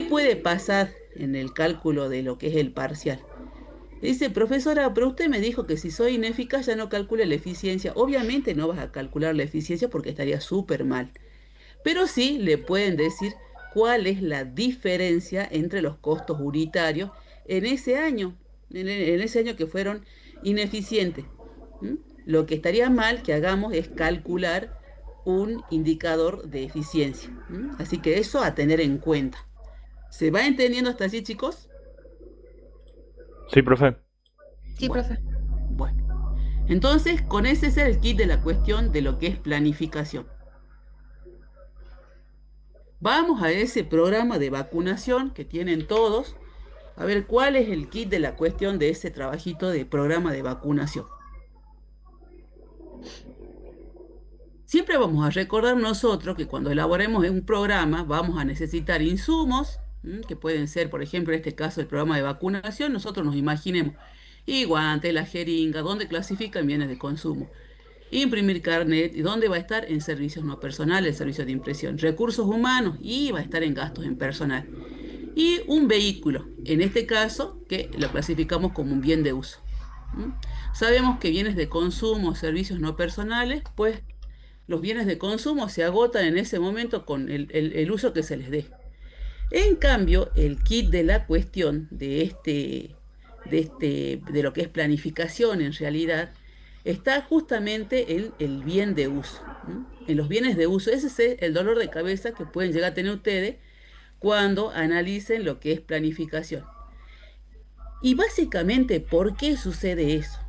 puede pasar en el cálculo de lo que es el parcial? Dice, profesora, pero usted me dijo que si soy ineficaz ya no calcule la eficiencia. Obviamente no vas a calcular la eficiencia porque estaría súper mal. Pero sí le pueden decir cuál es la diferencia entre los costos unitarios en ese año, en ese año que fueron ineficientes. ¿Mm? Lo que estaría mal que hagamos es calcular un indicador de eficiencia. ¿Mm? Así que eso a tener en cuenta. ¿Se va entendiendo hasta allí, chicos? Sí, profe. Sí, Bueno, profe. bueno. Entonces, con ese es el kit de la cuestión de lo que es planificación. Vamos a ese programa de vacunación que tienen todos, a ver cuál es el kit de la cuestión de ese trabajito de programa de vacunación. Siempre vamos a recordar nosotros que cuando elaboremos un programa vamos a necesitar insumos, que pueden ser, por ejemplo, en este caso el programa de vacunación, nosotros nos imaginemos y guantes, la jeringa, dónde clasifican bienes de consumo. Imprimir carnet, ¿y dónde va a estar? En servicios no personales, servicios de impresión. Recursos humanos, y va a estar en gastos en personal. Y un vehículo, en este caso, que lo clasificamos como un bien de uso. ¿Mm? Sabemos que bienes de consumo, servicios no personales, pues los bienes de consumo se agotan en ese momento con el uso que se les dé. En cambio, el kit de la cuestión de lo que es planificación en realidad, está justamente en el bien de uso. ¿M? En los bienes de uso, ese es el dolor de cabeza que pueden llegar a tener ustedes cuando analicen lo que es planificación. Y básicamente, ¿por qué sucede eso?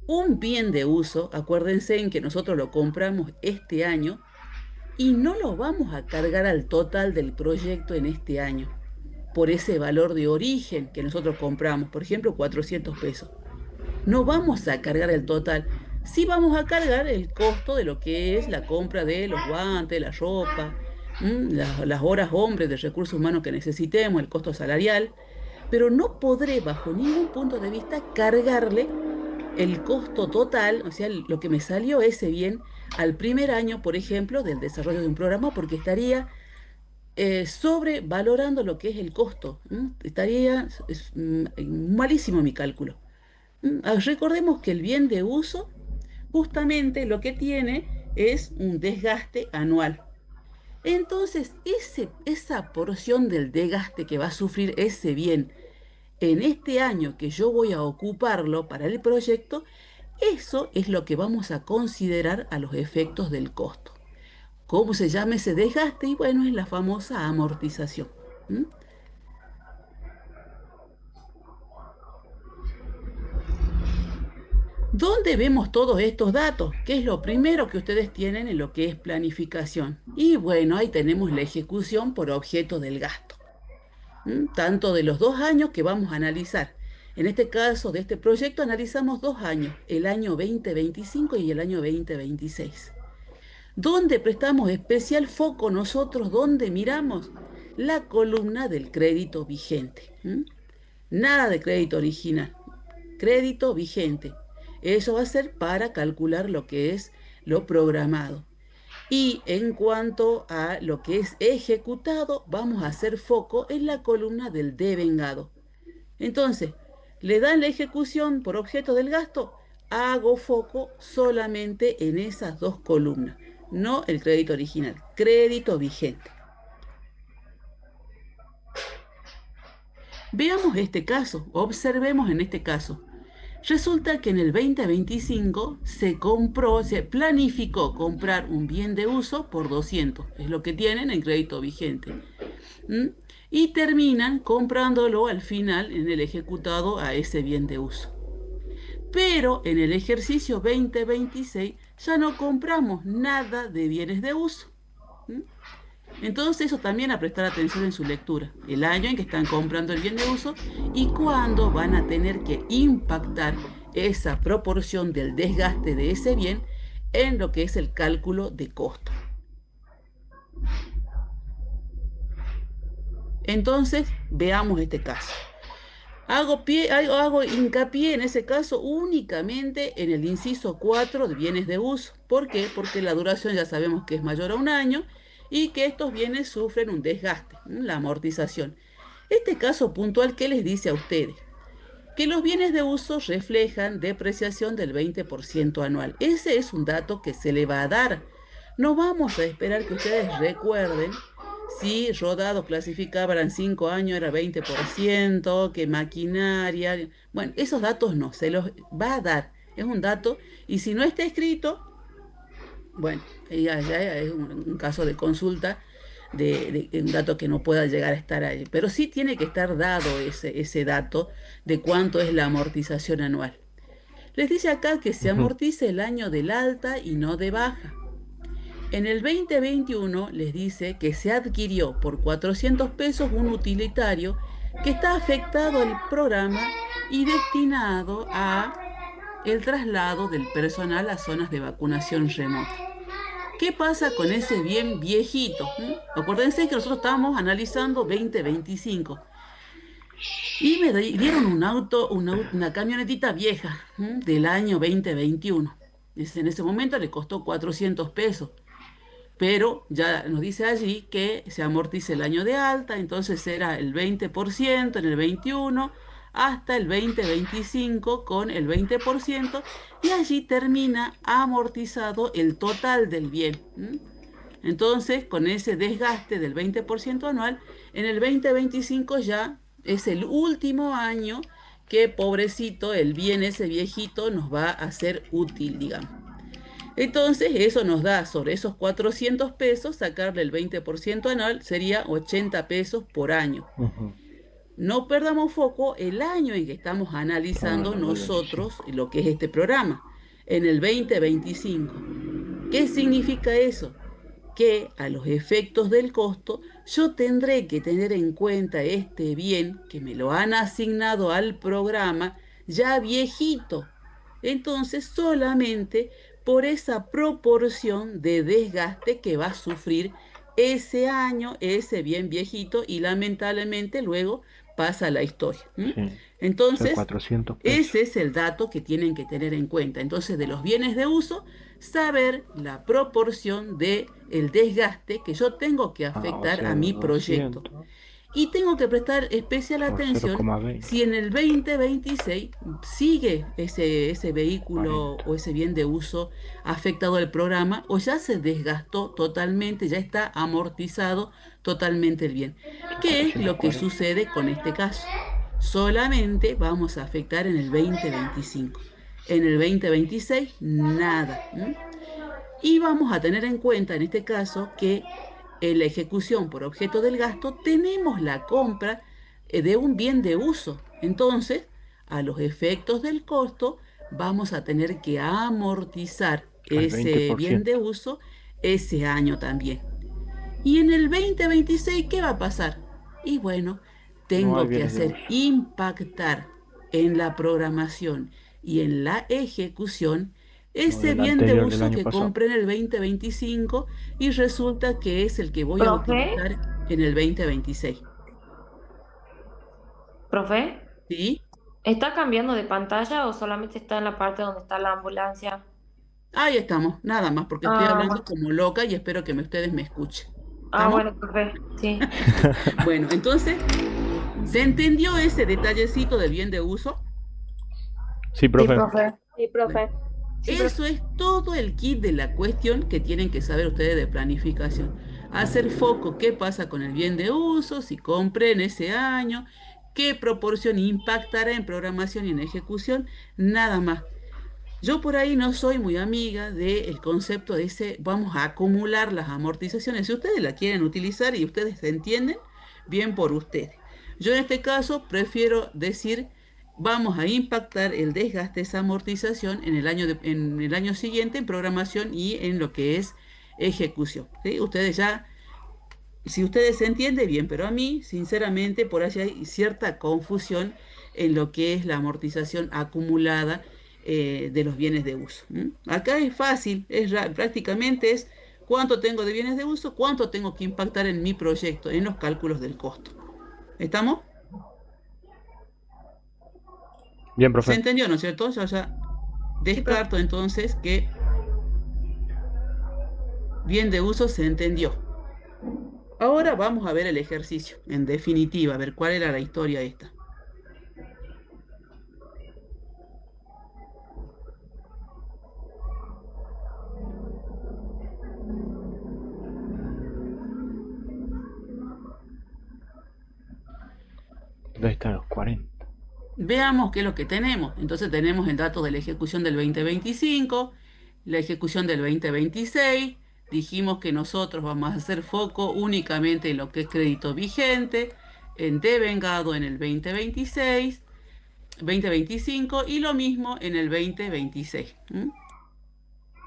Un bien de uso, acuérdense en que nosotros lo compramos este año y no lo vamos a cargar al total del proyecto en este año por ese valor de origen que nosotros compramos, por ejemplo, 400 pesos. No vamos a cargar el total, sí vamos a cargar el costo de lo que es la compra de los guantes, la ropa, las horas hombres de recursos humanos que necesitemos, el costo salarial, pero no podré bajo ningún punto de vista cargarle el costo total, o sea, lo que me salió ese bien al primer año, por ejemplo, del desarrollo de un programa, porque estaría sobrevalorando lo que es el costo. Estaría malísimo mi cálculo. Recordemos que el bien de uso justamente lo que tiene es un desgaste anual. Entonces, esa porción del desgaste que va a sufrir ese bien en este año que yo voy a ocuparlo para el proyecto, eso es lo que vamos a considerar a los efectos del costo. ¿Cómo se llama ese desgaste? Y bueno, es la famosa amortización. ¿Mm? ¿Dónde vemos todos estos datos? ¿Qué es lo primero que ustedes tienen en lo que es planificación? Y bueno, ahí tenemos la ejecución por objeto del gasto. Tanto de los 2 años que vamos a analizar. En este caso, de este proyecto, analizamos 2 años, el año 2025 y el año 2026. ¿Dónde prestamos especial foco nosotros? ¿Dónde miramos? La columna del crédito vigente. Nada de crédito original, crédito vigente. Eso va a ser para calcular lo que es lo programado. Y en cuanto a lo que es ejecutado, vamos a hacer foco en la columna del devengado. Entonces, le dan la ejecución por objeto del gasto, hago foco solamente en esas dos columnas, no el crédito original, crédito vigente. Veamos este caso, observemos en este caso. Resulta que en el 2025 se planificó comprar un bien de uso por 200, es lo que tienen en crédito vigente. ¿Mm? Y terminan comprándolo al final en el ejecutado a ese bien de uso. Pero en el ejercicio 2026 ya no compramos nada de bienes de uso. ¿Mm? Entonces eso también a prestar atención en su lectura, el año en que están comprando el bien de uso y cuándo van a tener que impactar esa proporción del desgaste de ese bien en lo que es el cálculo de costo. Entonces, veamos este caso. Hago hincapié en ese caso únicamente en el inciso 4 de bienes de uso. ¿Por qué? Porque la duración ya sabemos que es mayor a un año y que estos bienes sufren un desgaste, la amortización. Este caso puntual, ¿qué les dice a ustedes? Que los bienes de uso reflejan depreciación del 20% anual. Ese es un dato que se le va a dar. No vamos a esperar que ustedes recuerden si rodado clasificaba en 5 años era 20%, que maquinaria. Bueno, esos datos no, se los va a dar. Es un dato, y si no está escrito, bueno, ya es un caso de consulta de un dato que no pueda llegar a estar ahí. Pero sí tiene que estar dado ese dato de cuánto es la amortización anual. Les dice acá que se Ujú. amortiza el año del alta y no de baja. En el 2021 les dice que se adquirió por 400 pesos un utilitario que está afectado al programa y destinado a el traslado del personal a zonas de vacunación remota. ¿Qué pasa con ese bien viejito? Acuérdense que nosotros estábamos analizando 2025 y me dieron un auto, una camionetita vieja, del año 2021. En ese momento le costó 400 pesos, pero ya nos dice allí que se amortiza el año de alta, entonces era el 20% en el 21 hasta el 2025 con el 20% y allí termina amortizado el total del bien. Entonces, con ese desgaste del 20% anual, en el 2025 ya es el último año que, pobrecito, el bien ese viejito nos va a ser útil, digamos. Entonces, eso nos da sobre esos 400 pesos, sacarle el 20% anual sería 80 pesos por año. Ujú. No perdamos foco el año en que estamos Ah, analizando en el nosotros 25. lo que es este programa, en el 2025. ¿Qué significa eso? Que a los efectos del costo yo tendré que tener en cuenta este bien que me lo han asignado al programa ya viejito. Entonces solamente por esa proporción de desgaste que va a sufrir ese año, ese bien viejito y lamentablemente luego pasa a la historia. Sí. O sea, Entonces, 400 pesos. ese es el dato que tienen que tener en cuenta. Entonces, de los bienes de uso, saber la proporción de el desgaste que yo tengo que Ah, o afectar sea, a de mi proyecto. 200 Y tengo que prestar especial por atención 0,20. si en el 2026 sigue ese vehículo 40. o ese bien de uso afectado al programa o ya se desgastó totalmente, ya está amortizado totalmente el bien. ¿Qué es lo que 440. sucede con este caso? Solamente vamos a afectar en el 2025. En el 2026, nada. Y vamos a tener en cuenta en este caso que en la ejecución por objeto del gasto tenemos la compra de un bien de uso. Entonces, a los efectos del costo, vamos a tener que amortizar Al ese bien de 20%. uso ese año también. Y en el 2026, ¿qué va a pasar? Y bueno, No hay tengo que bienes de hacer uso. impactar en la programación y en la ejecución No, ese del bien de anterior, del uso año que pasado. compré en el 2025 y resulta que es el que voy a Profe, utilizar en el 2026. profe, ¿Sí? ¿está cambiando de pantalla o solamente está en la parte donde está la ambulancia? Ahí estamos, nada más, porque estoy Ah, hablando bueno, como loca y espero que ustedes me escuchen. ¿Estamos? bueno, profe, sí. Bueno, entonces, ¿se entendió ese detallecito de bien de uso? Sí, Sí, profe. profe. Sí, Bueno, profe. Sí, profe. eso es todo el kit de la cuestión que tienen que saber ustedes de planificación. Hacer foco, qué pasa con el bien de uso, si compré en ese año, qué proporción impactará en programación y en ejecución, nada más. Yo por ahí no soy muy amiga del concepto de ese, vamos a acumular las amortizaciones. Si ustedes la quieren utilizar y ustedes se entienden, bien por ustedes. Yo en este caso prefiero decir, vamos a impactar el desgaste, esa amortización en el año siguiente en programación y en lo que es ejecución. ¿Sí? Ustedes ya, si ustedes se entienden bien, pero a mí, sinceramente, por allá hay cierta confusión en lo que es la amortización acumulada de los bienes de uso. Acá es fácil, prácticamente es cuánto tengo de bienes de uso, cuánto tengo que impactar en mi proyecto, en los cálculos del costo. ¿Estamos? Bien, ¿Se profe. entendió, no es cierto? Yo ya Sí, profe. descarto entonces que bien de uso se entendió. Ahora vamos a ver el ejercicio, en definitiva, a ver cuál era la historia esta. ¿Dónde están los 40? Veamos qué es lo que tenemos. Entonces tenemos el dato de la ejecución del 2025, la ejecución del 2026. Dijimos que nosotros vamos a hacer foco únicamente en lo que es crédito vigente, en devengado en el 2026, 2025 y lo mismo en el 2026.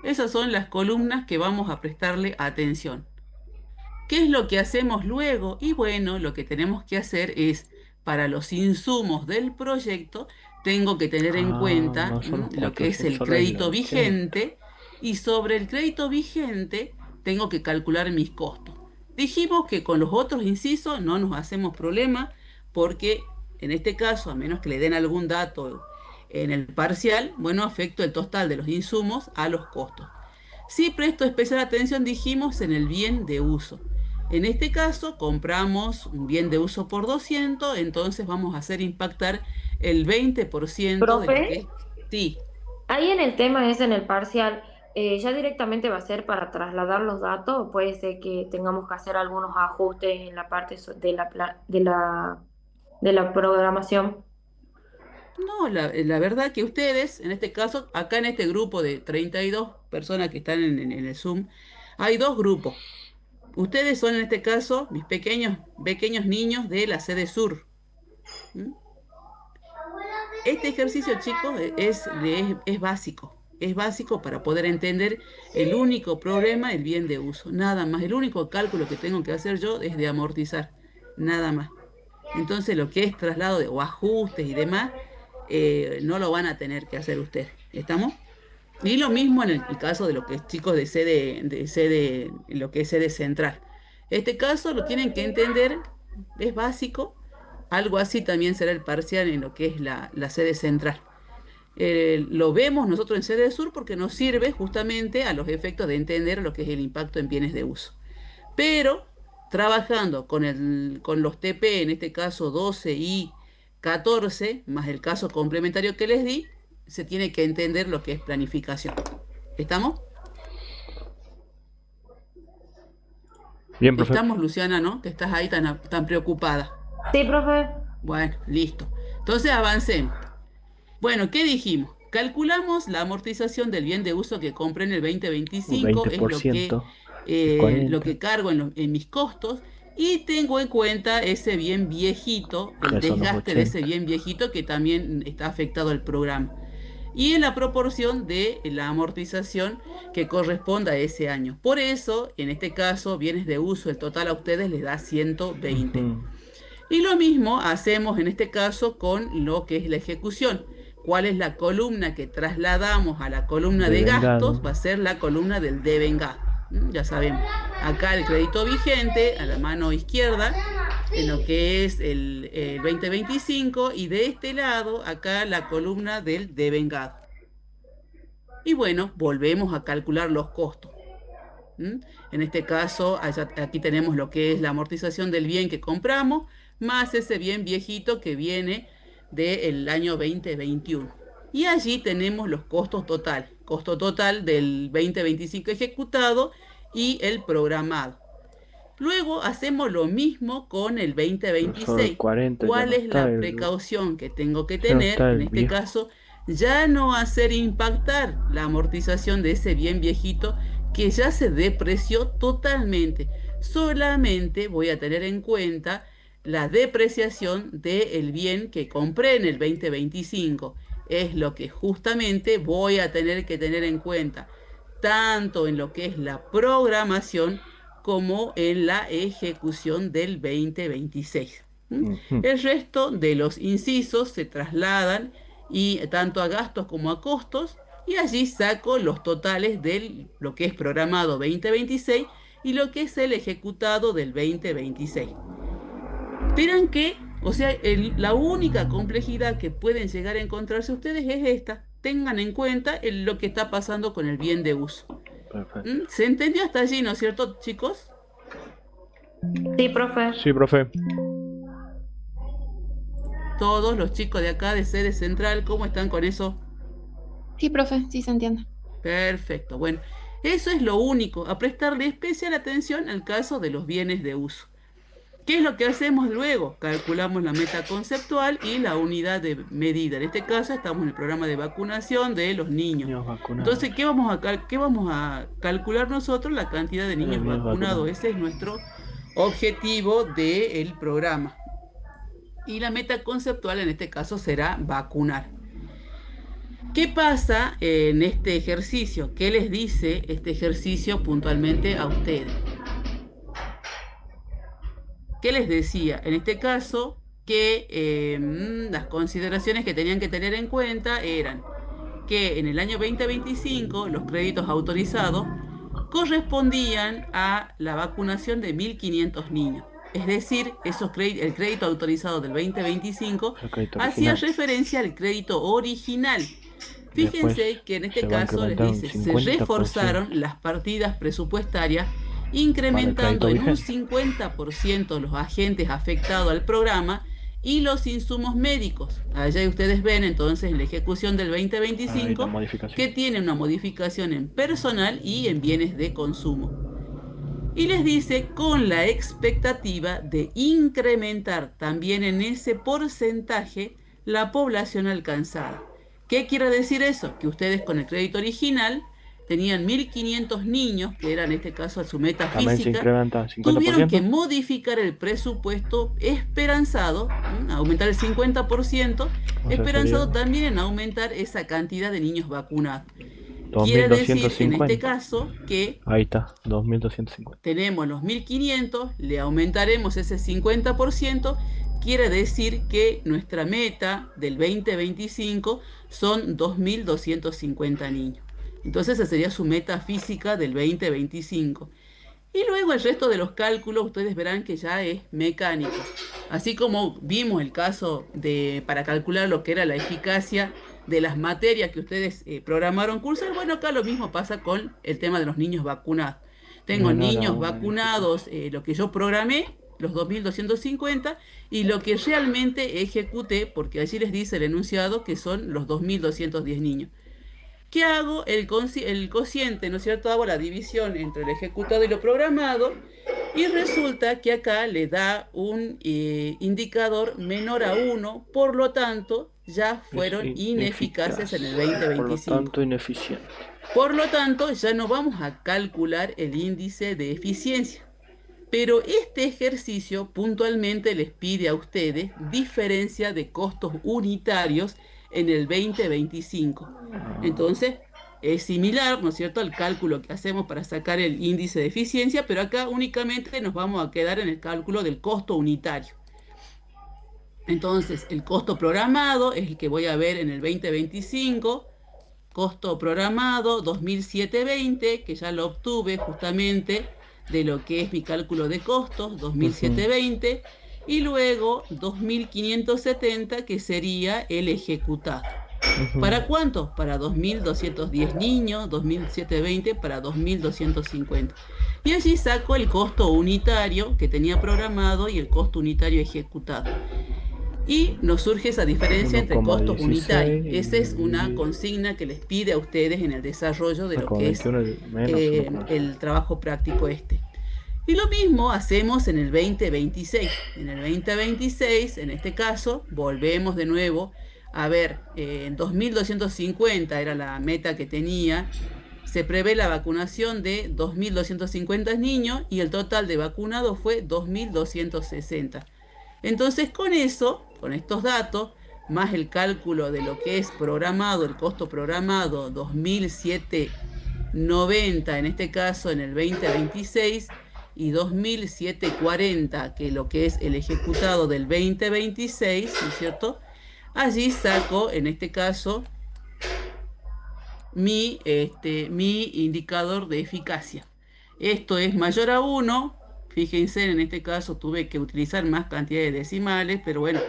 Esas son las columnas que vamos a prestarle atención. ¿Qué es lo que hacemos luego? Y bueno, lo que tenemos que hacer es, para los insumos del proyecto, tengo que tener en cuenta No son los lo que es 400, el solo hay crédito 80. vigente, y sobre el crédito vigente tengo que calcular mis costos. Dijimos que con los otros incisos no nos hacemos problema porque en este caso, a menos que le den algún dato en el parcial, bueno, afecto el total de los insumos a los costos. Sí presto especial atención, dijimos, en el bien de uso. En este caso, compramos un bien de uso por 200, entonces vamos a hacer impactar el 20% de lo que es. Profe, Sí, ahí en el tema es en el parcial, ¿ya directamente va a ser para trasladar los datos o puede ser que tengamos que hacer algunos ajustes en la parte de la programación? no, la verdad que ustedes, en este caso, acá en este grupo de 32 personas que están en el Zoom, hay dos grupos. Ustedes son en este caso mis pequeños niños de la sede sur. ¿Mm? Este ejercicio, chicos, es básico. Es básico para poder entender el único problema, el bien de uso. Nada más. El único cálculo que tengo que hacer yo es de amortizar. Nada más. Entonces, lo que es traslado o ajustes y demás, no lo van a tener que hacer ustedes. ¿Estamos? Y lo mismo en el caso de lo que es chicos lo que es sede central. Este caso lo tienen que entender, es básico. Algo así también será el parcial en lo que es la sede central. Lo vemos nosotros en sede sur porque nos sirve justamente a los efectos de entender lo que es el impacto en bienes de uso. Pero trabajando con los TP, en este caso 12 y 14, más el caso complementario que les di, se tiene que entender lo que es planificación. ¿Estamos? Bien, profe. Estamos, Luciana, ¿no? Que estás ahí tan preocupada. Sí, profe. Bueno, listo. Entonces avancemos. Bueno, ¿qué dijimos? Calculamos la amortización del bien de uso que compré en el Un 2025, es 20% de lo 40. que cargo en mis costos, y tengo en cuenta ese bien viejito, el Que son los desgaste de ese 80. bien viejito que también está afectado al programa. Y en la proporción de la amortización que corresponda a ese año. Por eso, en este caso, bienes de uso, el total a ustedes les da 120. Ujú. Y lo mismo hacemos en este caso con lo que es la ejecución. ¿Cuál es la columna que trasladamos a la columna de gastos? Devengado. Va a ser la columna del devengado. Ya sabemos. Acá el crédito vigente a la mano izquierda, en lo que es el 2025, y de este lado, acá la columna del devengado. Y bueno, volvemos a calcular los costos. En este caso, aquí tenemos lo que es la amortización del bien que compramos, más ese bien viejito que viene del año 2021. Y allí tenemos los costos total, costo total del 2025 ejecutado y el programado. Luego hacemos lo mismo con el Solo el 2026. 40 ya ¿Cuál no es está la el, precaución que tengo que ya no tener? está En el este viejo. caso, ya no hacer impactar la amortización de ese bien viejito que ya se depreció totalmente. Solamente voy a tener en cuenta la depreciación del bien que compré en el 2025. Es lo que justamente voy a tener que tener en cuenta, tanto en lo que es la programación como en la ejecución del 2026. Ujú. El resto de los incisos se trasladan y tanto a gastos como a costos, y allí saco los totales de lo que es programado 2026 y lo que es el ejecutado del 2026. Verán que, o sea, la única complejidad que pueden llegar a encontrarse ustedes es esta. Tengan en cuenta lo que está pasando con el bien de uso. Perfecto. ¿Se entendió hasta allí, no es cierto, chicos? Sí, profe. Sí, profe. Todos los chicos de acá de sede central, ¿cómo están con eso? Sí, profe, sí se entiende. Perfecto. Bueno, eso es lo único, a prestarle especial atención al caso de los bienes de uso. ¿Qué es lo que hacemos luego? Calculamos la meta conceptual y la unidad de medida. En este caso estamos en el programa de vacunación de los niños. Niños vacunados. Entonces, qué vamos a calcular nosotros? La cantidad de niños vacunados. Ese es nuestro objetivo del programa. Y la meta conceptual en este caso será vacunar. ¿Qué pasa en este ejercicio? ¿Qué les dice este ejercicio puntualmente a ustedes? ¿Qué les decía? En este caso, que las consideraciones que tenían que tener en cuenta eran que en el año 2025 los créditos autorizados correspondían a la vacunación de 1.500 niños. Es decir, el crédito autorizado del 2025 hacía referencia al crédito original. Fíjense que en este caso les dice, se reforzaron las partidas presupuestarias, incrementando en un 50% los agentes afectados al programa y los insumos médicos. Allá ustedes ven entonces en la ejecución del 2025 que tiene una modificación en personal y en bienes de consumo. Y les dice con la expectativa de incrementar también en ese porcentaje la población alcanzada. ¿Qué quiere decir eso? Que ustedes con el crédito original tenían 1.500 niños, que era en este caso su meta física, tuvieron que modificar el presupuesto esperanzado, aumentar el 50%, esperanzado también en aumentar esa cantidad de niños vacunados. Quiere decir en este caso que ahí está, 2.250. Tenemos los 1.500, le aumentaremos ese 50%, quiere decir que nuestra meta del 2025 son 2.250 niños. Entonces esa sería su meta física del 2025. Y luego el resto de los cálculos ustedes verán que ya es mecánico. Así como vimos el caso para calcular lo que era la eficacia de las materias que ustedes programaron cursar, bueno, acá lo mismo pasa con el tema de los niños vacunados. Tengo niños vacunados, lo que yo programé, los 2.250, y lo que realmente ejecuté, porque allí les dice el enunciado que son los 2.210 niños. ¿Qué hago? El cociente, ¿no es cierto? Hago la división entre el ejecutado y lo programado y resulta que acá le da un indicador menor a 1, por lo tanto ya fueron ineficaces en el 2025. Por lo tanto, ineficiente. Por lo tanto, ya no vamos a calcular el índice de eficiencia. Pero este ejercicio puntualmente les pide a ustedes diferencia de costos unitarios en el 2025. Entonces, es similar, ¿no es cierto?, al cálculo que hacemos para sacar el índice de eficiencia, pero acá únicamente nos vamos a quedar en el cálculo del costo unitario. Entonces, el costo programado es el que voy a ver en el 2025, costo programado 2.720, que ya lo obtuve justamente de lo que es mi cálculo de costos, 2.720, y luego 2.570, que sería el ejecutado. ¿Para cuánto? Para 2.210 niños, 2.720 para 2.250. Y allí saco el costo unitario que tenía programado y el costo unitario ejecutado. Y nos surge esa diferencia entre costos unitarios. Esa es una consigna que les pide a ustedes en el desarrollo de lo que es el trabajo práctico este. Y lo mismo hacemos en el 2026. En el 2026, en este caso, volvemos de nuevo a ver, en 2.250 era la meta que tenía. Se prevé la vacunación de 2.250 niños y el total de vacunados fue 2.260. Entonces, con eso, con estos datos, más el cálculo de lo que es programado, el costo programado 2.790 en este caso en el 2026 y 2.740 que lo que es el ejecutado del 2026, ¿no es cierto? Allí saco, en este caso, mi indicador de eficacia. Esto es mayor a 1. Fíjense, en este caso tuve que utilizar más cantidad de decimales, pero bueno,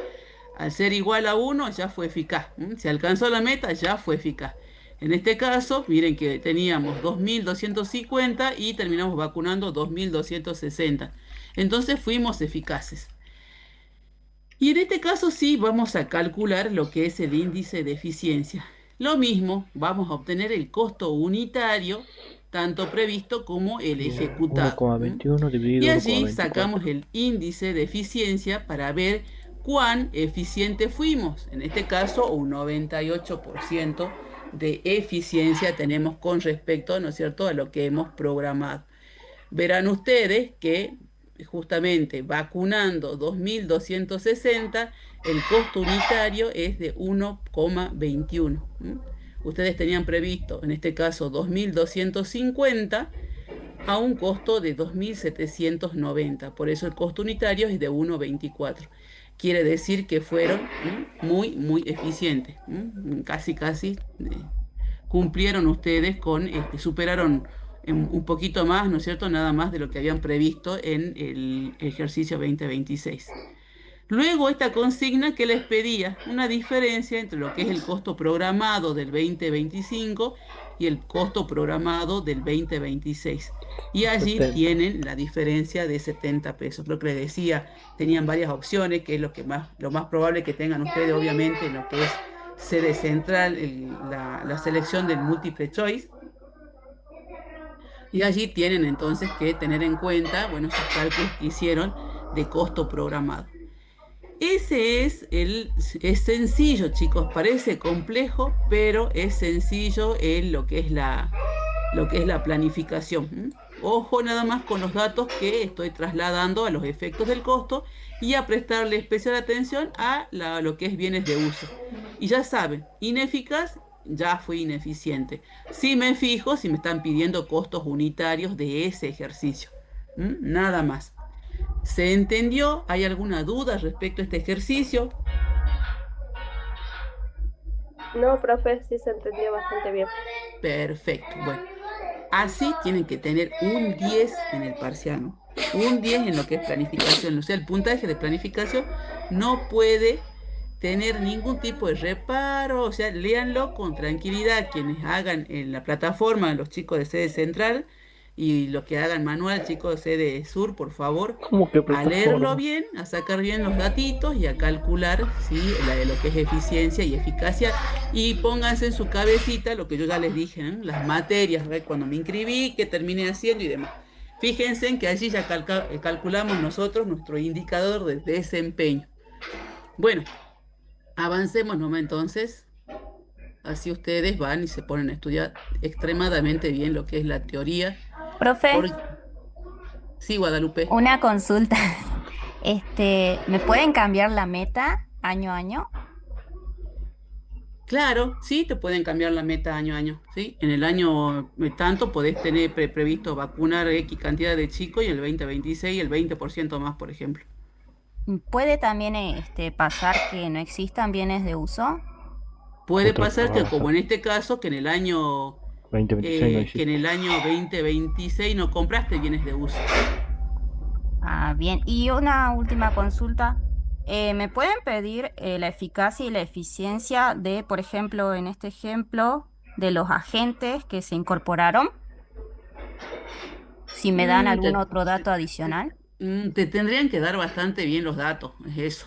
al ser igual a 1 ya fue eficaz. Se alcanzó la meta, ya fue eficaz. En este caso, miren que teníamos 2.250 y terminamos vacunando 2.260. Entonces fuimos eficaces. Y en este caso sí vamos a calcular lo que es el índice de eficiencia. Lo mismo, vamos a obtener el costo unitario, tanto previsto como el Uno ejecutado. coma veintiuno Y dividido uno coma allí sacamos veinticuatro. el índice de eficiencia para ver cuán eficiente fuimos. En este caso, un 98% de eficiencia tenemos con respecto, ¿no es cierto?, a lo que hemos programado. Verán ustedes que justamente vacunando 2.260, el costo unitario es de 1,21. Ustedes tenían previsto, en este caso, 2.250 a un costo de 2.790. Por eso el costo unitario es de 1,24. Quiere decir que fueron muy, muy eficientes. Casi, casi cumplieron ustedes con, superaron un poquito más, ¿no es cierto? Nada más de lo que habían previsto en el ejercicio 2026. Luego esta consigna que les pedía una diferencia entre lo que es el costo programado del 2025 y el costo programado del 2026. Y allí 70. tienen la diferencia de 70 pesos. Lo que les decía, tenían varias opciones, que es lo más probable que tengan ustedes, obviamente, en lo que es sede central, la selección del multiple choice. Y allí tienen entonces que tener en cuenta, bueno, esos cálculos que hicieron de costo programado. Es sencillo, chicos, parece complejo, pero es sencillo en lo que es la planificación. Ojo nada más con los datos que estoy trasladando a los efectos del costo y a prestarle especial atención a lo que es bienes de uso. Y ya saben, ineficaz, ya fui ineficiente. Si me fijo, si me están pidiendo costos unitarios de ese ejercicio. Nada más. ¿Se entendió? ¿Hay alguna duda respecto a este ejercicio? No, profe, sí se entendió bastante bien. Perfecto. Bueno, así tienen que tener un 10 en el parcial, ¿no? Un 10 en lo que es planificación. O sea, el puntaje de planificación no puede tener ningún tipo de reparo. O sea, léanlo con tranquilidad. Quienes hagan en la plataforma, los chicos de sede central, y los que hagan manual, chicos de sede sur, por favor, ¿Cómo que a leerlo plataforma? bien, a sacar bien los datitos y a calcular, ¿sí?, de lo que es eficiencia y eficacia. Y pónganse en su cabecita lo que yo ya les dije, ¿eh? Las materias, ¿ve? Cuando me inscribí, qué terminé haciendo y demás. Fíjense en que allí ya calculamos nosotros nuestro indicador de desempeño. Bueno, avancemos nomás entonces. Así ustedes van y se ponen a estudiar extremadamente bien lo que es la teoría. Profe, Sí, Guadalupe. una consulta. ¿Me pueden cambiar la meta año a año? Claro, sí, te pueden cambiar la meta año a año, ¿sí? En el año tanto podés tener previsto vacunar X cantidad de chicos y el 2026 el 20% más, por ejemplo. ¿Puede también pasar que no existan bienes de uso? Puede Otra pasar que, como cosa. en este caso, que en el año 2026 no que en existe. el año 2026 no compraste bienes de uso. Ah, bien. Y una última consulta. ¿Me pueden pedir la eficacia y la eficiencia de, por ejemplo, en este ejemplo, de los agentes que se incorporaron? Si me dan Mm, algún te, otro dato adicional. te tendrían que dar bastante bien los datos, es eso.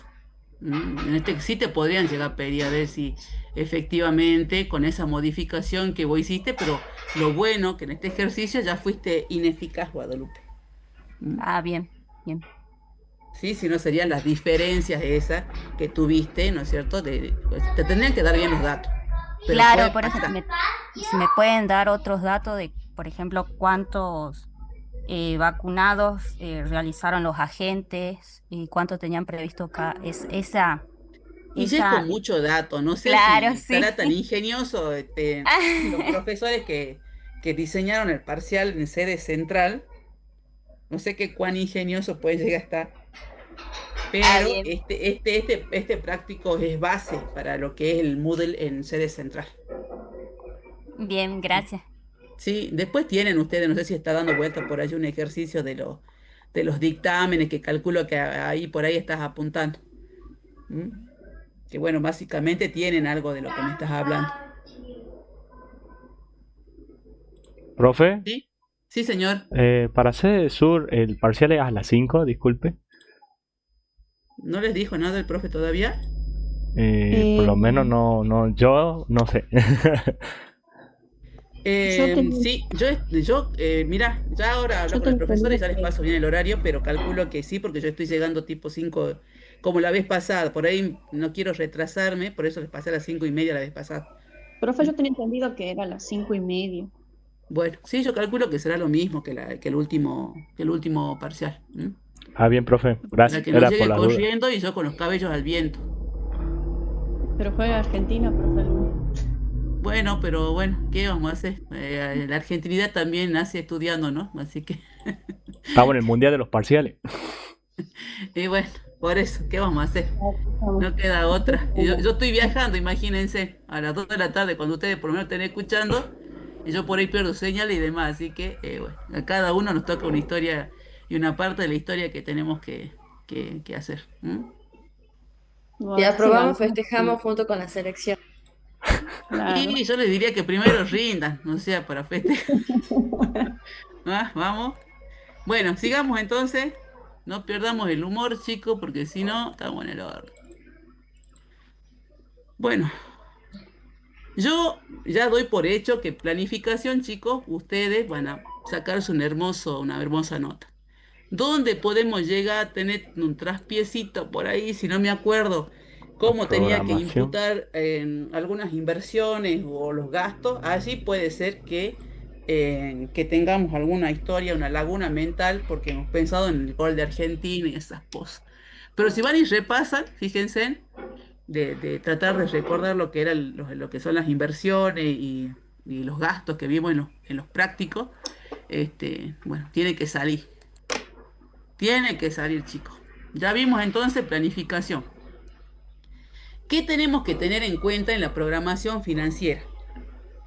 Sí te podrían llegar a pedir a ver si efectivamente con esa modificación que vos hiciste, pero lo bueno que en este ejercicio ya fuiste ineficaz, Guadalupe. ¿Mm? Ah, bien, bien. Sí, si no serían las diferencias esas que tuviste, ¿no es cierto? Pues, te tendrían que dar bien los datos, pero puede Claro, por eso pasar. si me pueden dar otros datos de, por ejemplo, cuántos vacunados realizaron los agentes y cuánto tenían previsto acá. Y ya es con Esa, mucho dato, no sé claro, si sí. estará tan ingenioso los profesores que diseñaron el parcial en sede central, no sé qué cuán ingenioso puede llegar a estar, Ah, pero bien, este práctico es base para lo que es el Moodle en sede central. bien, gracias. Sí, después tienen ustedes, no sé si está dando vuelta por allí un ejercicio de los dictámenes que calculo que ahí por ahí estás apuntando. ¿Mm? Que bueno, básicamente tienen algo de lo que me estás hablando. ¿Profe? ¿Sí? Sí, señor. Para sede sur, el parcial es a las 5, disculpe. ¿No les dijo nada el profe todavía? Por lo menos no, yo no sé. Sí, mira, ya ahora hablo Yo con el tengo profesor y ya les entendido paso bien el horario, pero calculo que sí, porque yo estoy llegando tipo 5, como la vez pasada. Por ahí no quiero retrasarme, por eso les pasé a las 5:30 la vez pasada. Profe, yo tenía entendido que era a las 5:30. Bueno, sí, yo calculo que será lo mismo que el último parcial. Bien, profe, Para gracias. que no Era por llegue las dudas. corriendo y yo con los cabellos al viento. Pero juega Argentina, profe. Bueno, pero bueno, ¿qué vamos a hacer? La argentinidad también nace estudiando, ¿no? Así que, Estamos en el mundial de los parciales. y bueno, por eso, ¿qué vamos a hacer? No queda otra. Y yo estoy viajando, imagínense, a las 2 de la tarde, cuando ustedes por lo menos estén escuchando, y yo por ahí pierdo señal y demás. Así que, bueno, a cada uno nos toca una historia y una parte de la historia que tenemos que hacer. Si aprobamos, Sí, festejamos junto con la selección. claro. Y yo les diría que primero rindan, no sea para festejar. Vamos. Bueno, sigamos entonces. No perdamos el humor, chicos, porque si no, estamos en el horno. Bueno, yo ya doy por hecho que planificación, chicos, ustedes van a sacarse una hermosa nota. ¿Dónde podemos llegar a tener un traspiecito por ahí, si no me acuerdo, cómo tenía que Programación. imputar en algunas inversiones o los gastos? Allí puede ser que tengamos alguna historia, una laguna mental, porque hemos pensado en el gol de Argentina y esas cosas. Pero si van y repasan, fíjense, de tratar de recordar lo que lo que son las inversiones y los gastos que vimos en los prácticos, bueno, tiene que salir. Tiene que salir, chicos. Ya vimos entonces planificación. ¿Qué tenemos que tener en cuenta en la programación financiera?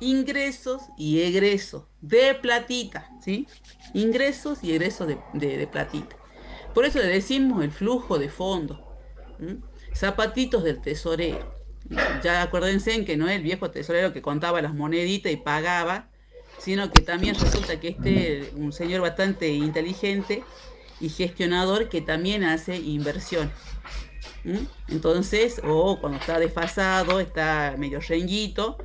Ingresos y egresos de platita, ¿sí? Ingresos y egresos de platita. Por eso le decimos el flujo de fondos. ¿M? Zapatitos del tesorero. Ya acuérdense en que no es el viejo tesorero que contaba las moneditas y pagaba, sino que también resulta que un señor bastante inteligente y gestionador que también hace inversión. Entonces, o cuando está desfasado, está medio renguito,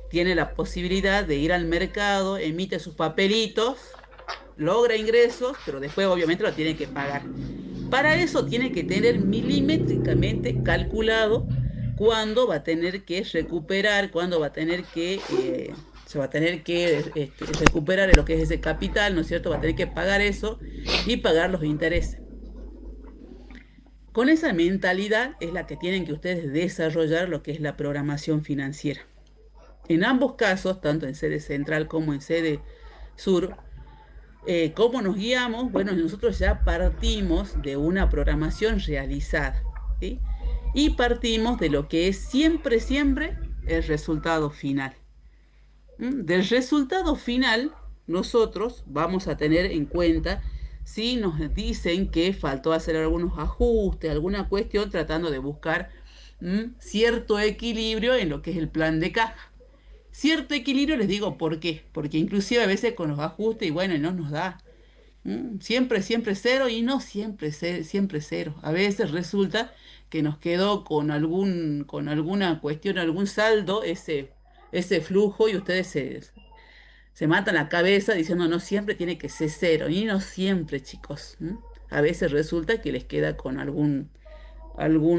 tiene la posibilidad de ir al mercado, emite sus papelitos, logra ingresos, pero después obviamente lo tiene que pagar. Para eso tiene que tener milimétricamente calculado cuándo va a tener que recuperar, cuándo va a tener que, se va a tener que recuperar lo que es ese capital, ¿no es cierto? Va a tener que pagar eso y pagar los intereses. Con esa mentalidad es la que tienen que ustedes desarrollar lo que es la programación financiera. En ambos casos, tanto en sede central como en sede sur, ¿cómo nos guiamos? Bueno, nosotros ya partimos de una programación realizada, ¿sí? Y partimos de lo que es siempre, siempre el resultado final. Del resultado final, nosotros vamos a tener en cuenta si nos dicen que faltó hacer algunos ajustes, alguna cuestión, tratando de buscar cierto equilibrio en lo que es el plan de caja. Cierto equilibrio, les digo por qué, porque inclusive a veces con los ajustes, y bueno, no nos da. Siempre, siempre cero y no siempre, siempre cero. A veces resulta que nos quedó con alguna cuestión, algún saldo, ese flujo y ustedes se matan la cabeza diciendo no siempre tiene que ser cero. Y no siempre, chicos. A veces resulta que les queda con algún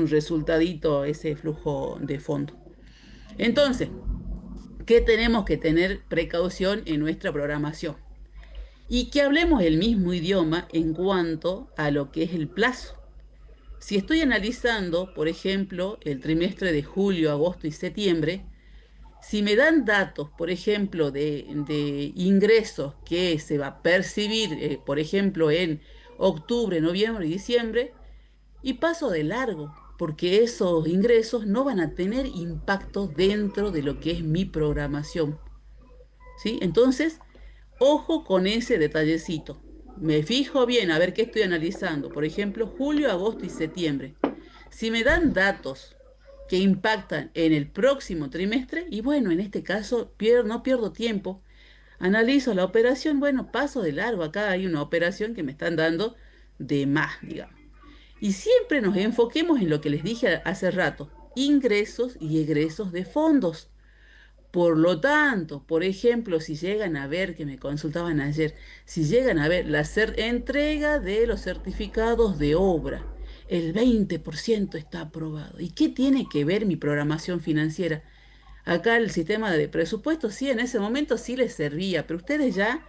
resultadito ese flujo de fondo. Entonces, ¿qué tenemos que tener precaución en nuestra programación? Y que hablemos el mismo idioma en cuanto a lo que es el plazo. Si estoy analizando, por ejemplo, el trimestre de julio, agosto y septiembre, si me dan datos, por ejemplo, de ingresos que se va a percibir, por ejemplo, en octubre, noviembre y diciembre, y paso de largo, porque esos ingresos no van a tener impacto dentro de lo que es mi programación. ¿Sí? Entonces, ojo con ese detallecito. Me fijo bien a ver qué estoy analizando. Por ejemplo, julio, agosto y septiembre. Si me dan datos que impactan en el próximo trimestre, y bueno, en este caso no pierdo tiempo. Analizo la operación, bueno, paso de largo, acá hay una operación que me están dando de más, digamos. Y siempre nos enfoquemos en lo que les dije hace rato, ingresos y egresos de fondos. Por lo tanto, por ejemplo, si llegan a ver, que me consultaban ayer, si llegan a ver la entrega de los certificados de obra, el 20% está aprobado. ¿Y qué tiene que ver mi programación financiera? Acá el sistema de presupuesto, sí, en ese momento sí les servía, pero ustedes ya,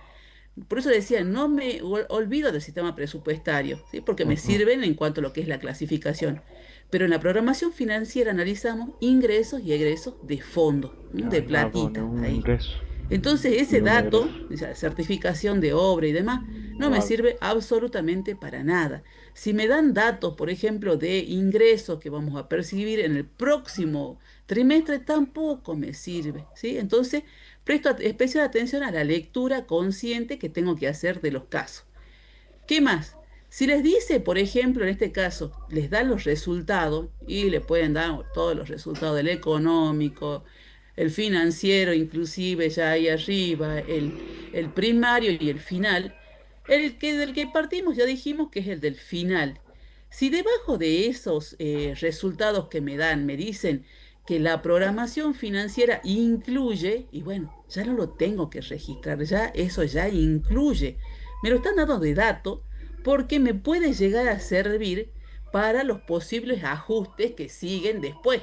por eso decía, no me olvido del sistema presupuestario, ¿sí? Porque me Ujú. sirven en cuanto a lo que es la clasificación. Pero en la programación financiera analizamos ingresos y egresos de fondo, de Ahí va, pone platita, un ahí. ingreso Entonces y ese un egreso. dato, o sea, certificación de obra y demás, no me Wow. sirve absolutamente para nada. Si me dan datos, por ejemplo, de ingresos que vamos a percibir en el próximo trimestre, tampoco me sirve, ¿sí? Entonces, presto especial atención a la lectura consciente que tengo que hacer de los casos. ¿Qué más? Si les dice, por ejemplo, en este caso, les dan los resultados y le pueden dar todos los resultados del económico, el financiero, inclusive ya ahí arriba, el primario y el final, del que partimos ya dijimos que es el del final. Si debajo de esos resultados que me dan me dicen que la programación financiera incluye, y bueno, ya no lo tengo que registrar, ya eso ya incluye. Me lo están dando de dato porque me puede llegar a servir para los posibles ajustes que siguen después.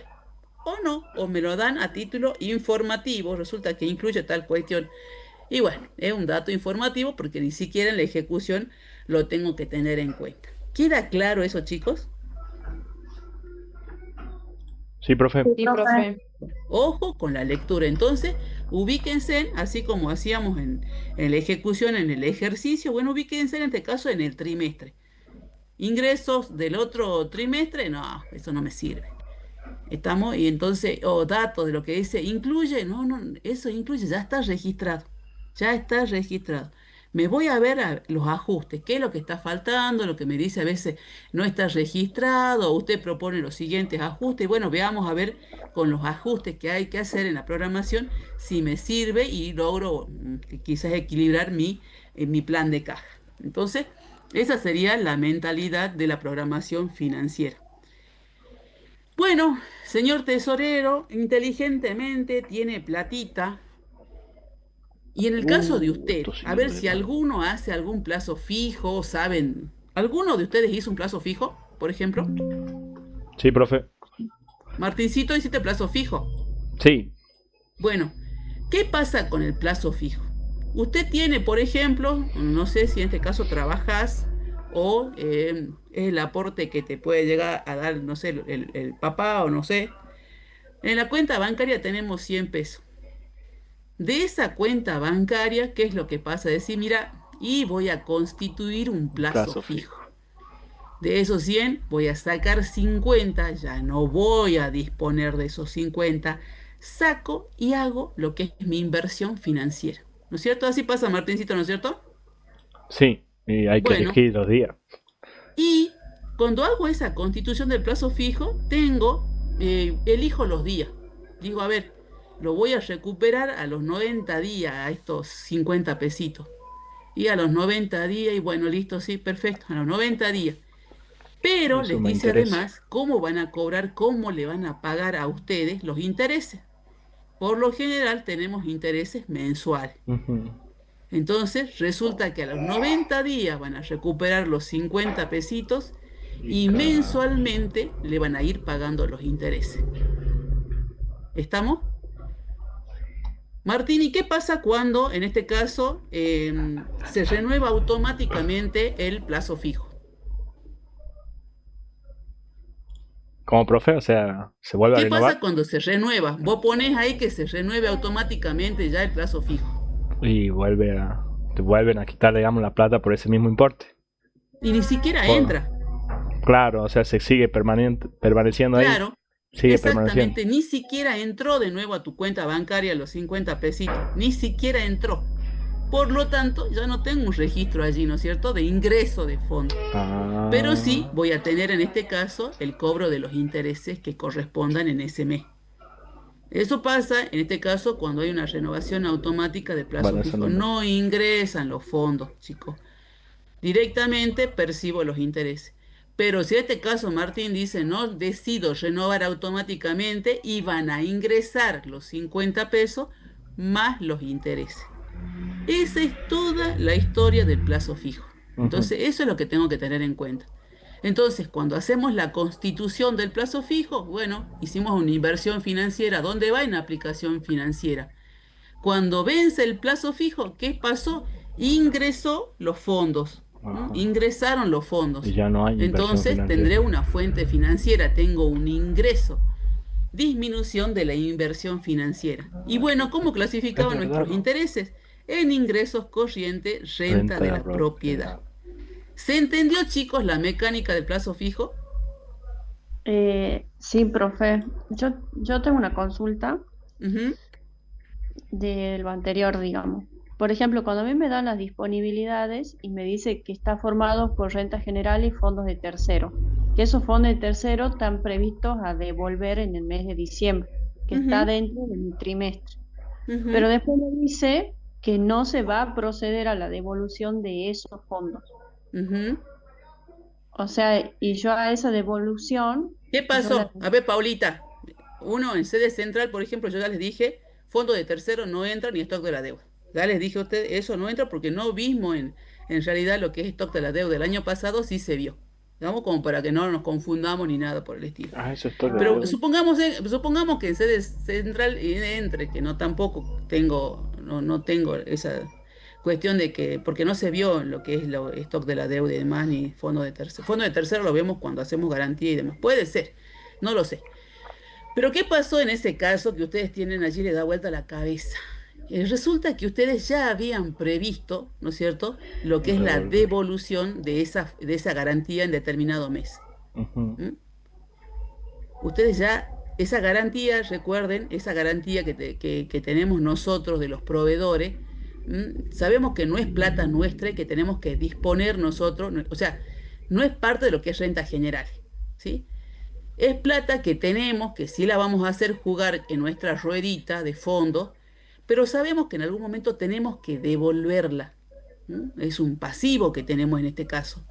O no, o me lo dan a título informativo, resulta que incluye tal cuestión. Y bueno, es un dato informativo porque ni siquiera en la ejecución lo tengo que tener en cuenta. ¿Queda claro eso, chicos? Sí, profe. Sí, profe. Ojo con la lectura. Entonces, ubíquense, así como hacíamos en la ejecución, en el ejercicio, bueno, ubíquense en este caso en el trimestre. Ingresos del otro trimestre, no, eso no me sirve. Estamos, y entonces, o datos de lo que dice, incluye, no, no, eso incluye, ya está registrado, ya está registrado. Me voy a ver los ajustes, qué es lo que está faltando, lo que me dice a veces no está registrado, usted propone los siguientes ajustes, y bueno, veamos a ver con los ajustes que hay que hacer en la programación si me sirve y logro quizás equilibrar mi plan de caja. Entonces, esa sería la mentalidad de la programación financiera. Bueno, señor tesorero, inteligentemente tiene platita. Y en el caso de usted, Esto a sí ver duele si más. alguno hace algún plazo fijo, ¿saben? ¿Alguno de ustedes hizo un plazo fijo, por ejemplo? Sí, profe. Martincito, ¿hiciste plazo fijo? Sí. Bueno, ¿qué pasa con el plazo fijo? Usted tiene, por ejemplo, no sé si en este caso trabajas o es el aporte que te puede llegar a dar, no sé, el papá o no sé. En la cuenta bancaria tenemos 100 pesos. De esa cuenta bancaria, ¿qué es lo que pasa? Decir, mira, y voy a constituir un Un plazo plazo fijo. fijo. De esos 100 voy a sacar 50, ya no voy a disponer de esos 50, saco y hago lo que es mi inversión financiera. ¿No es cierto? Así pasa, Martincito, ¿no es cierto? Sí. Y hay que Bueno, elegir los días. y cuando hago esa constitución del plazo fijo, elijo los días. Digo, a ver, lo voy a recuperar a los 90 días, a estos 50 pesitos. Y a los 90 días, y bueno, listo, sí, perfecto, a los 90 días. Pero Eso les me dice interesa. además cómo van a cobrar, cómo le van a pagar a ustedes los intereses. Por lo general tenemos intereses mensuales. Ujú. Entonces resulta que a los 90 días van a recuperar los 50 pesitos Y y cada... mensualmente le van a ir pagando los intereses. ¿Estamos? Martín, ¿y qué pasa cuando, en este caso, se renueva automáticamente el plazo fijo? Como profe, o sea, se vuelve a ¿Qué pasa renovar cuando se renueva? Vos pones ahí que se renueve automáticamente ya el plazo fijo. y te vuelven a quitar, digamos, la plata por ese mismo importe. Y ni siquiera Bueno, entra. claro, o sea, se sigue permaneciendo ahí. Claro, Sigue permaneciendo. exactamente, ni siquiera entró de nuevo a tu cuenta bancaria los 50 pesitos, ni siquiera entró. Por lo tanto, ya no tengo un registro allí, ¿no es cierto?, de ingreso de fondo. Pero sí Ah, voy a tener en este caso el cobro de los intereses que correspondan en ese mes. Eso pasa, en este caso, cuando hay una renovación automática de plazo Bueno, eso fijo. no. No ingresan los fondos, chicos. Directamente percibo los intereses. Pero si en este caso Martín dice, no decido renovar automáticamente y van a ingresar los 50 pesos más los intereses. Esa es toda la historia del plazo fijo. Ujú. Entonces, eso es lo que tengo que tener en cuenta. Entonces, cuando hacemos la constitución del plazo fijo, bueno, hicimos una inversión financiera. ¿Dónde va? En aplicación financiera. Cuando vence el plazo fijo, ¿qué pasó? Ingresó los fondos. Ajá. Ingresaron los Y fondos. ya no hay inversión Entonces financiera. tendré una fuente financiera, tengo un ingreso. Disminución de la inversión financiera. Y bueno, ¿cómo clasificaban Es verdad, nuestros ¿no? intereses? En ingresos corrientes, renta de la propiedad. propiedad. ¿Se entendió, chicos, la mecánica del plazo fijo? Sí, profe. Yo tengo una consulta Ujú, de lo anterior, digamos. Por ejemplo, cuando a mí me dan las disponibilidades y me dice que está formado por renta general y fondos de tercero, que esos fondos de tercero están previstos a devolver en el mes de diciembre, que está ujú, dentro de mi trimestre. ujú, Pero después me dice que no se va a proceder a la devolución de esos fondos. ujú. O sea, y yo a esa devolución, ¿Qué yo la... pasó? A ver, Paulita, uno en sede central, por ejemplo, yo ya les dije, fondo de tercero no entra ni stock de la deuda. Ya les dije a ustedes, eso no entra porque no vimos en realidad lo que es stock de la deuda. El año pasado sí se vio. Digamos, como para que no nos confundamos ni nada por el estilo. Ah, eso es todo. Pero supongamos que en sede central entre, que no tampoco tengo, no tengo esa cuestión de que, porque no se vio lo que es el stock de la deuda y demás, ni fondo de tercero. Fondo de tercero lo vemos cuando hacemos garantía y demás. Puede ser, no lo sé. Pero ¿qué pasó en ese caso que ustedes tienen allí le da vuelta la cabeza? Resulta que ustedes ya habían previsto, ¿no es cierto?, lo que es la Devolver. devolución de esa garantía en determinado mes. Ujú. ¿Mm? Ustedes ya, esa garantía, recuerden, esa garantía que tenemos nosotros de los proveedores, sabemos que no es plata nuestra y que tenemos que disponer nosotros, o sea, no es parte de lo que es renta general, ¿sí? Es plata que tenemos, que sí la vamos a hacer jugar en nuestra ruedita de fondo, pero sabemos que en algún momento tenemos que devolverla. Es un pasivo que tenemos en este caso.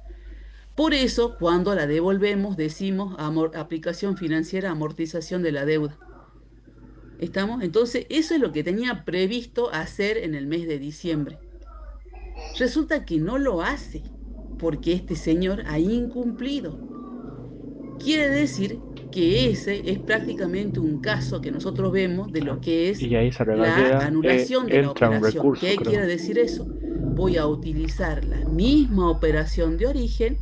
Por eso, cuando la devolvemos, decimos aplicación financiera, amortización de la deuda. ¿Estamos? Entonces, eso es lo que tenía previsto hacer en el mes de diciembre. Resulta que no lo hace, porque este señor ha incumplido. Quiere decir que ese es prácticamente un caso que nosotros vemos de lo que es Y ahí se la regalía, anulación de la entra un operación. recurso, ¿Qué creo. quiere decir eso? Voy a utilizar la misma operación de origen,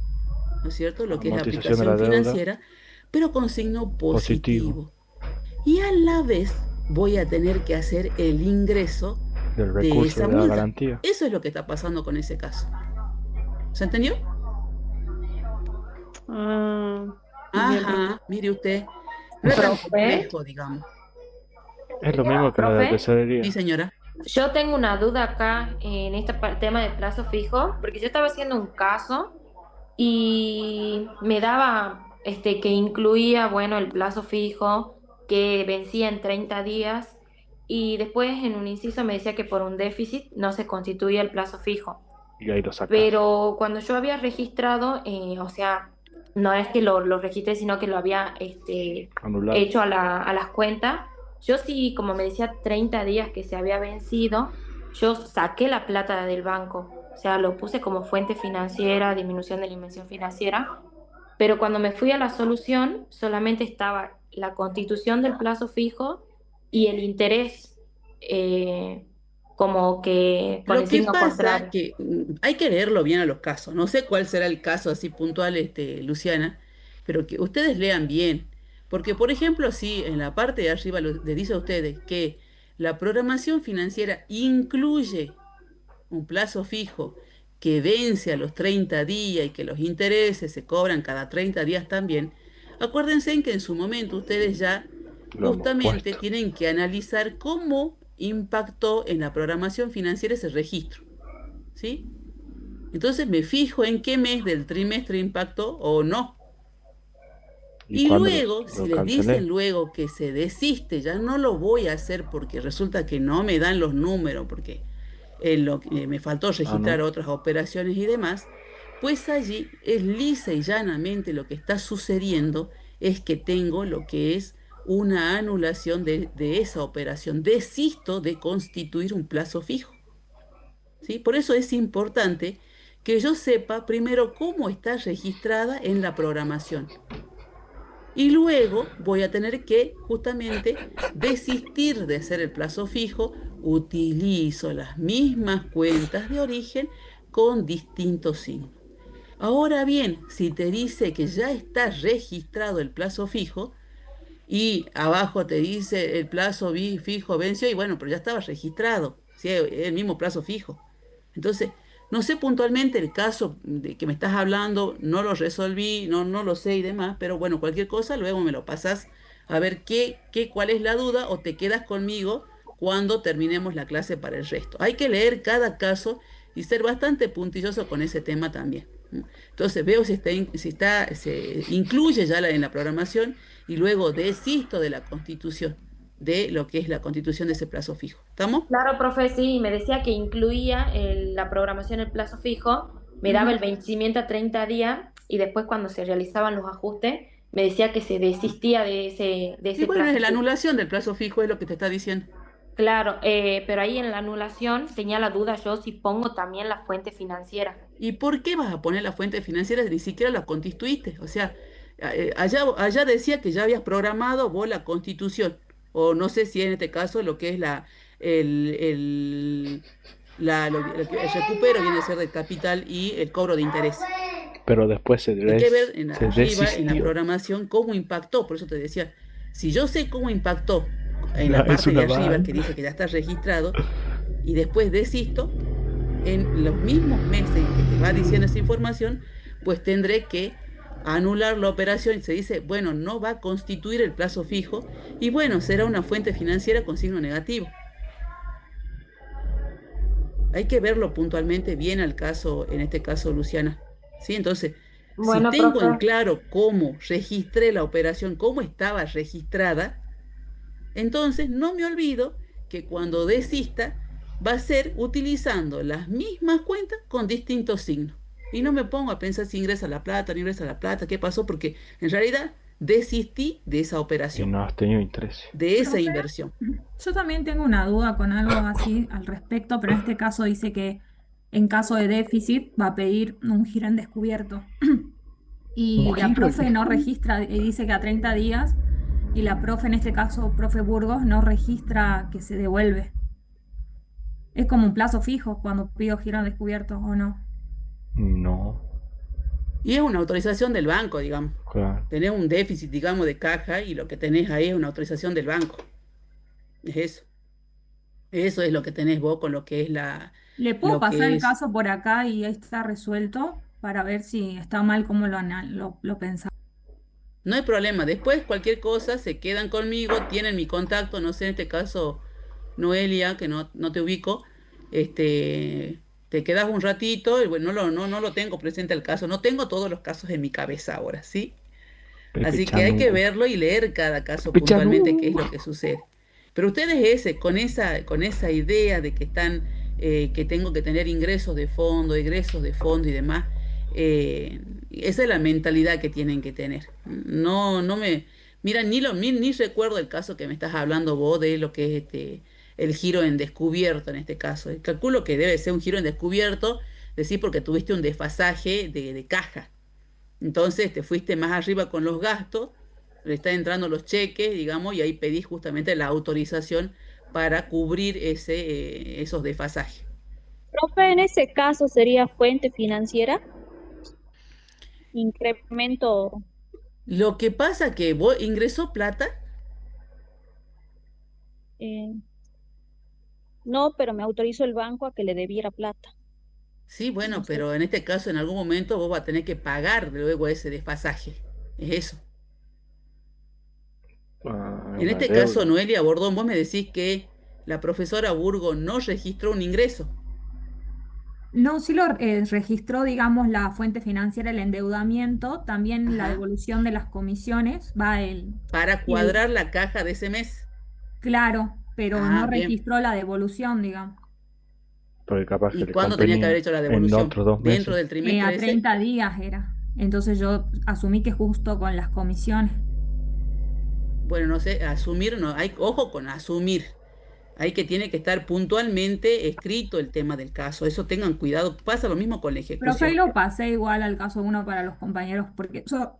¿no es cierto? Lo que es la Amortización de la aplicación deuda. financiera, pero con signo Positivo. positivo. Y a la vez voy a tener que hacer el ingreso Del de recurso esa de la multa. garantía. Eso es lo que está pasando con ese caso. ¿Se entendió? Ah, bien, profe. Ajá, mire usted. No es tan Profe. complejo, digamos. Es lo mismo que la de ¿Profe? tesorería. Sí, señora. Yo tengo una duda acá en este tema de plazo fijo, porque yo estaba haciendo un caso y me daba que incluía, bueno, el plazo fijo que vencía en 30 días y después en un inciso me decía que por un déficit no se constituía el plazo fijo. Y ahí lo sacas. Pero cuando yo había registrado, o sea, no es que lo registré, sino que lo había Anulado. hecho a las cuentas. Yo sí, como me decía 30 días que se había vencido, yo saqué la plata del banco. O sea, lo puse como fuente financiera, disminución de la inversión financiera. Pero cuando me fui a la solución, solamente estaba la constitución del plazo fijo y el interés, como que con Lo el que signo pasa contrario. que hay que leerlo bien a los casos. No sé cuál será el caso así puntual, Luciana, pero que ustedes lean bien. Porque, por ejemplo, si en la parte de arriba le dice a ustedes que la programación financiera incluye un plazo fijo que vence a los 30 días y que los intereses se cobran cada 30 días también, acuérdense en que en su momento ustedes ya Lo hemos justamente puesto. tienen que analizar cómo impactó en la programación financiera ese registro, ¿sí? Entonces me fijo en qué mes del trimestre impactó o no. ¿Y Y cuándo luego, si lo les dicen cancelé? luego que se desiste, ya no lo voy a hacer porque resulta que no me dan los números, porque me faltó Ah, registrar no. otras operaciones y demás, pues allí es lisa y llanamente lo que está sucediendo es que tengo lo que es una anulación de esa operación. Desisto de constituir un plazo fijo. ¿Sí? Por eso es importante que yo sepa primero cómo está registrada en la programación. Y luego voy a tener que justamente desistir de hacer el plazo fijo, utilizo las mismas cuentas de origen con distintos signos. Ahora bien, si te dice que ya está registrado el plazo fijo y abajo te dice el plazo fijo venció y bueno, pero ya estaba registrado, ¿sí? Es el mismo plazo fijo. Entonces, no sé puntualmente el caso de que me estás hablando, no lo resolví, no lo sé y demás, pero bueno, cualquier cosa, luego me lo pasas a ver cuál es la duda o te quedas conmigo cuando terminemos la clase para el resto. Hay que leer cada caso y ser bastante puntilloso con ese tema también. Entonces veo si se incluye ya en la programación y luego desisto de la constitución, de lo que es la constitución de ese plazo fijo. ¿Estamos? Claro, profe, sí, me decía que incluía la programación el plazo fijo, me daba Ujú. el vencimiento a 30 días y después cuando se realizaban los ajustes, me decía que se desistía de Y ese bueno, plazo es la fijo. anulación del plazo fijo, es lo que te está diciendo. Claro, pero ahí en la anulación tenía la duda yo si pongo también la fuente financiera. ¿Y por qué vas a poner la fuente financiera si ni siquiera la constituiste? O sea, allá decía que ya habías programado vos la constitución, o no sé si en este caso lo que es el, el, el recupero viene a ser del capital y el cobro de interés. Pero después Hay que ver se arriba en la desistió. programación cómo impactó. Por eso te decía, si yo sé cómo impactó en No, la es parte de una arriba que banda. dice que ya está registrado y después desisto, en los mismos meses en que te va diciendo esa información, pues tendré que anular la operación y se dice, bueno, no va a constituir el plazo fijo y bueno, será una fuente financiera con signo negativo. Hay que verlo puntualmente bien al caso, en este caso, Luciana. ¿Sí? Entonces, si Bueno, tengo en profe. claro cómo registré la operación, cómo estaba registrada, entonces no me olvido que cuando desista va a ser utilizando las mismas cuentas con distintos signos. Y no me pongo a pensar si ingresa la plata, no ingresa la plata, qué pasó, porque en realidad desistí de esa Y operación, no has tenido interés. de esa Profe, inversión. yo también tengo una duda con algo así al respecto, pero en este caso dice que en caso de déficit va a pedir un giro en descubierto. Un Y la giro en profe no descubierto. registra, y dice que a 30 días, y la profe, en este caso, profe Burgos, no registra que se devuelve. Es como un plazo fijo cuando pido giro en descubierto, ¿o no? No, Y es una autorización del banco, digamos. claro. Tenés un déficit, digamos, de caja y lo que tenés ahí es una autorización del banco. Es eso. Eso es lo que tenés vos con lo que es ¿Le puedo lo pasar que el es. caso por acá y ahí está resuelto para ver si está mal como lo pensaba? No hay problema. Después, cualquier cosa, se quedan conmigo, tienen mi contacto, no sé, en este caso, Noelia, que no te ubico, te quedas un ratito, y bueno, no lo tengo presente el caso, no tengo todos los casos en mi cabeza ahora, ¿sí? Pepe Así que hay que Chanú. verlo y leer cada caso Pepe puntualmente qué es Chanú. lo que sucede. Pero ustedes con esa idea de que que tengo que tener ingresos de fondo y demás, esa es la mentalidad que tienen que tener. Mira, ni recuerdo el caso que me estás hablando vos de lo que es el giro en descubierto en este caso. Calculo que debe ser un giro en descubierto, decir, porque tuviste un desfasaje de caja. Entonces te fuiste más arriba con los gastos, le están entrando los cheques, digamos, y ahí pedís justamente la autorización para cubrir esos desfasajes. Profe, en ese caso sería fuente financiera, incremento, Lo que pasa que vos ingresó plata, eh, no, pero me autorizó el banco a que le debiera plata. sí, No bueno, sé. pero en este caso en algún momento vos vas a tener que pagar luego ese desfasaje. Es eso. Ah, En una este caso, deuda. Noelia Bordón, vos me decís que la profesora Burgo no registró un ingreso. No, sí lo registró, digamos, la fuente financiera, el endeudamiento, también la Ajá. devolución de las comisiones, va Para el, cuadrar la caja de ese mes. claro, pero no Ah, bien. registró la devolución, digamos. Porque capaz que ¿Y le cuándo tenía que haber convenía hecho la en devolución? otros 2 meses. ¿Dentro del A trimestre ese? 30 días era. Entonces yo asumí que justo con las comisiones. Bueno, no sé, asumir, no, hay, ojo con asumir. Hay que tiene que estar puntualmente escrito el tema del caso. Eso tengan cuidado. Pasa lo mismo con la Profe, ahí ejecución. lo pasé igual al caso uno para los compañeros, porque eso,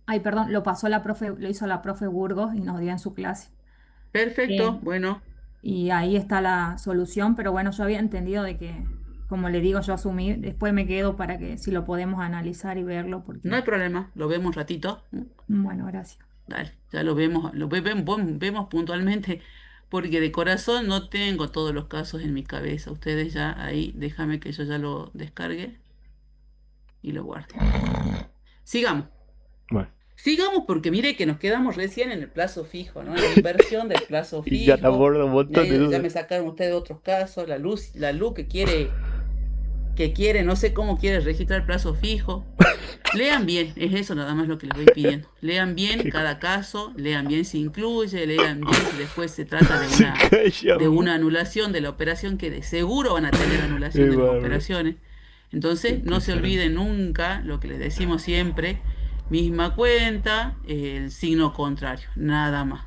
ay, perdón, lo pasó la profe, lo hizo la profe Burgos y nos dio en su clase. Eh, Perfecto, bueno, y ahí está la solución, pero bueno, yo había entendido de que, como le digo, yo asumí, después me quedo para que si lo podemos analizar y verlo, no porque, hay problema. Lo vemos un ratito. bueno, gracias. Dale, ya lo vemos, vemos puntualmente, porque de corazón no tengo todos los casos en mi cabeza. Ustedes ya ahí, déjame que yo ya lo descargue y lo guarde. Sigamos. Bueno, Sigamos porque mire que nos quedamos recién en el plazo fijo, ¿no? En la inversión del plazo y ya te fijo. aborda un montón de Ya me dudas. sacaron ustedes otros casos, la luz que quiere, no sé cómo quiere registrar plazo fijo. Lean bien, es eso nada más lo que les voy pidiendo. Lean bien Qué cada caso, lean bien si incluye, lean bien si después se trata se calla, de una anulación de la operación, que de seguro van a tener anulación qué de las bárbaro, operaciones. qué Entonces, no se impresionante. olviden nunca lo que les decimos siempre, misma cuenta, el signo contrario, nada más.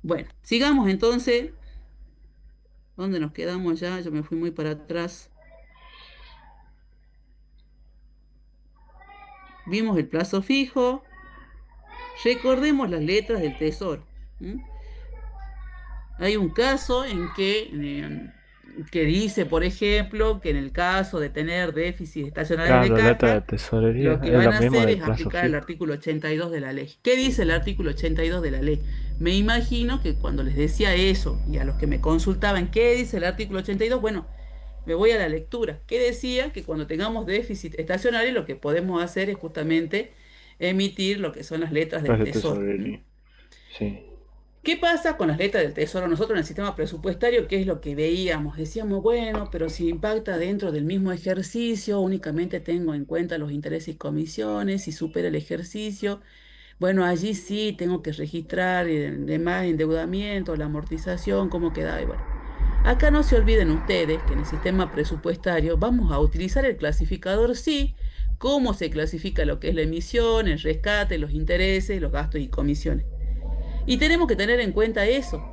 Bueno, sigamos entonces. ¿Dónde nos quedamos ya? Yo me fui muy para atrás. Vimos el plazo fijo. Recordemos las letras del tesoro. ¿m? Hay un caso en que dice, por ejemplo, que en el caso de tener déficits estacionales de Claro, la letra de caja, tesorería lo que es van la a misma hacer del es plazo aplicar el fijo. artículo 82 de la ley. ¿Qué dice el artículo 82 de la ley? Me imagino que cuando les decía eso y a los que me consultaban qué dice el artículo 82, bueno, me voy a la lectura. ¿Qué decía? Que cuando tengamos déficit estacionario lo que podemos hacer es justamente emitir lo que son las letras del Las de tesoro. tesorería. Sí. ¿Qué pasa con las letras del tesoro? Nosotros en el sistema presupuestario, ¿qué es lo que veíamos? Decíamos, bueno, pero si impacta dentro del mismo ejercicio, únicamente tengo en cuenta los intereses y comisiones, si supera el ejercicio, bueno, allí sí tengo que registrar demás endeudamiento, la amortización, cómo queda. Y bueno, acá no se olviden ustedes que en el sistema presupuestario vamos a utilizar el clasificador sí, cómo se clasifica lo que es la emisión, el rescate, los intereses, los gastos y comisiones. Y tenemos que tener en cuenta eso.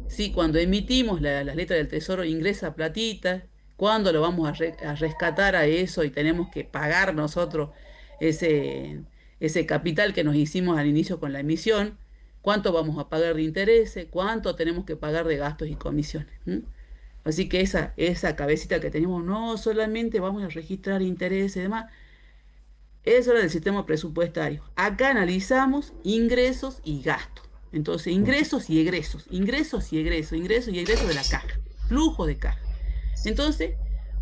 Si cuando emitimos las letras del tesoro ingresa platita, cuándo lo vamos a rescatar a eso y tenemos que pagar nosotros ese, ese capital que nos hicimos al inicio con la emisión, cuánto vamos a pagar de intereses, cuánto tenemos que pagar de gastos y comisiones. Así que esa cabecita que tenemos, no solamente vamos a registrar intereses y demás, eso era del sistema presupuestario. Acá analizamos ingresos y gastos. Entonces, ingresos y egresos, ingresos y egresos, ingresos y egresos de la caja, flujo de caja. Entonces,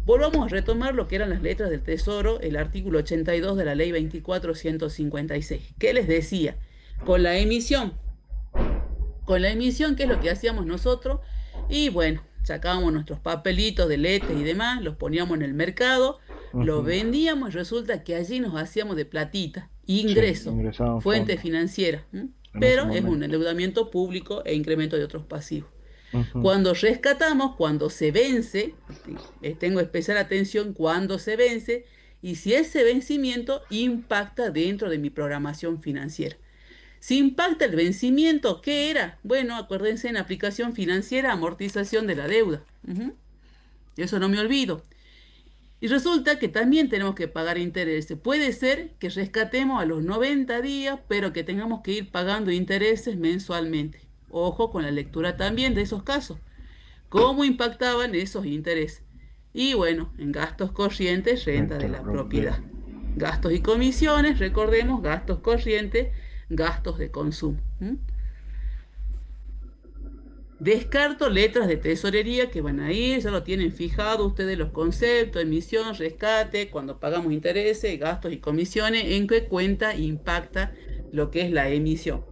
volvamos a retomar lo que eran las letras del Tesoro, el artículo 82 de la ley 24.156. ¿Qué les decía? Con la emisión, ¿qué es lo que hacíamos nosotros? Y bueno, sacábamos nuestros papelitos de letras y demás, los poníamos en el mercado, los Ujú. vendíamos y resulta que allí nos hacíamos de platita, Sí, ingreso, ingresaban fuente fondos financiera, en ese pero es un momento. endeudamiento público e incremento de otros pasivos. Ujú. Cuando rescatamos, cuando se vence, tengo especial atención cuando se vence y si ese vencimiento impacta dentro de mi programación financiera. Si impacta el vencimiento, ¿qué era? Bueno, acuérdense en aplicación financiera, amortización de la deuda. Eso no me olvido. Y resulta que también tenemos que pagar intereses. Puede ser que rescatemos a los 90 días, pero que tengamos que ir pagando intereses mensualmente. Ojo con la lectura también de esos casos. ¿Cómo impactaban esos intereses? Y bueno, en gastos corrientes, renta Renta de de la la propiedad. propiedad. Gastos y comisiones, recordemos, gastos corrientes, gastos de consumo. Descarto letras de tesorería que van a ir, ya lo tienen fijado ustedes los conceptos, emisión, rescate, cuando pagamos intereses, gastos y comisiones, en qué cuenta impacta lo que es la emisión.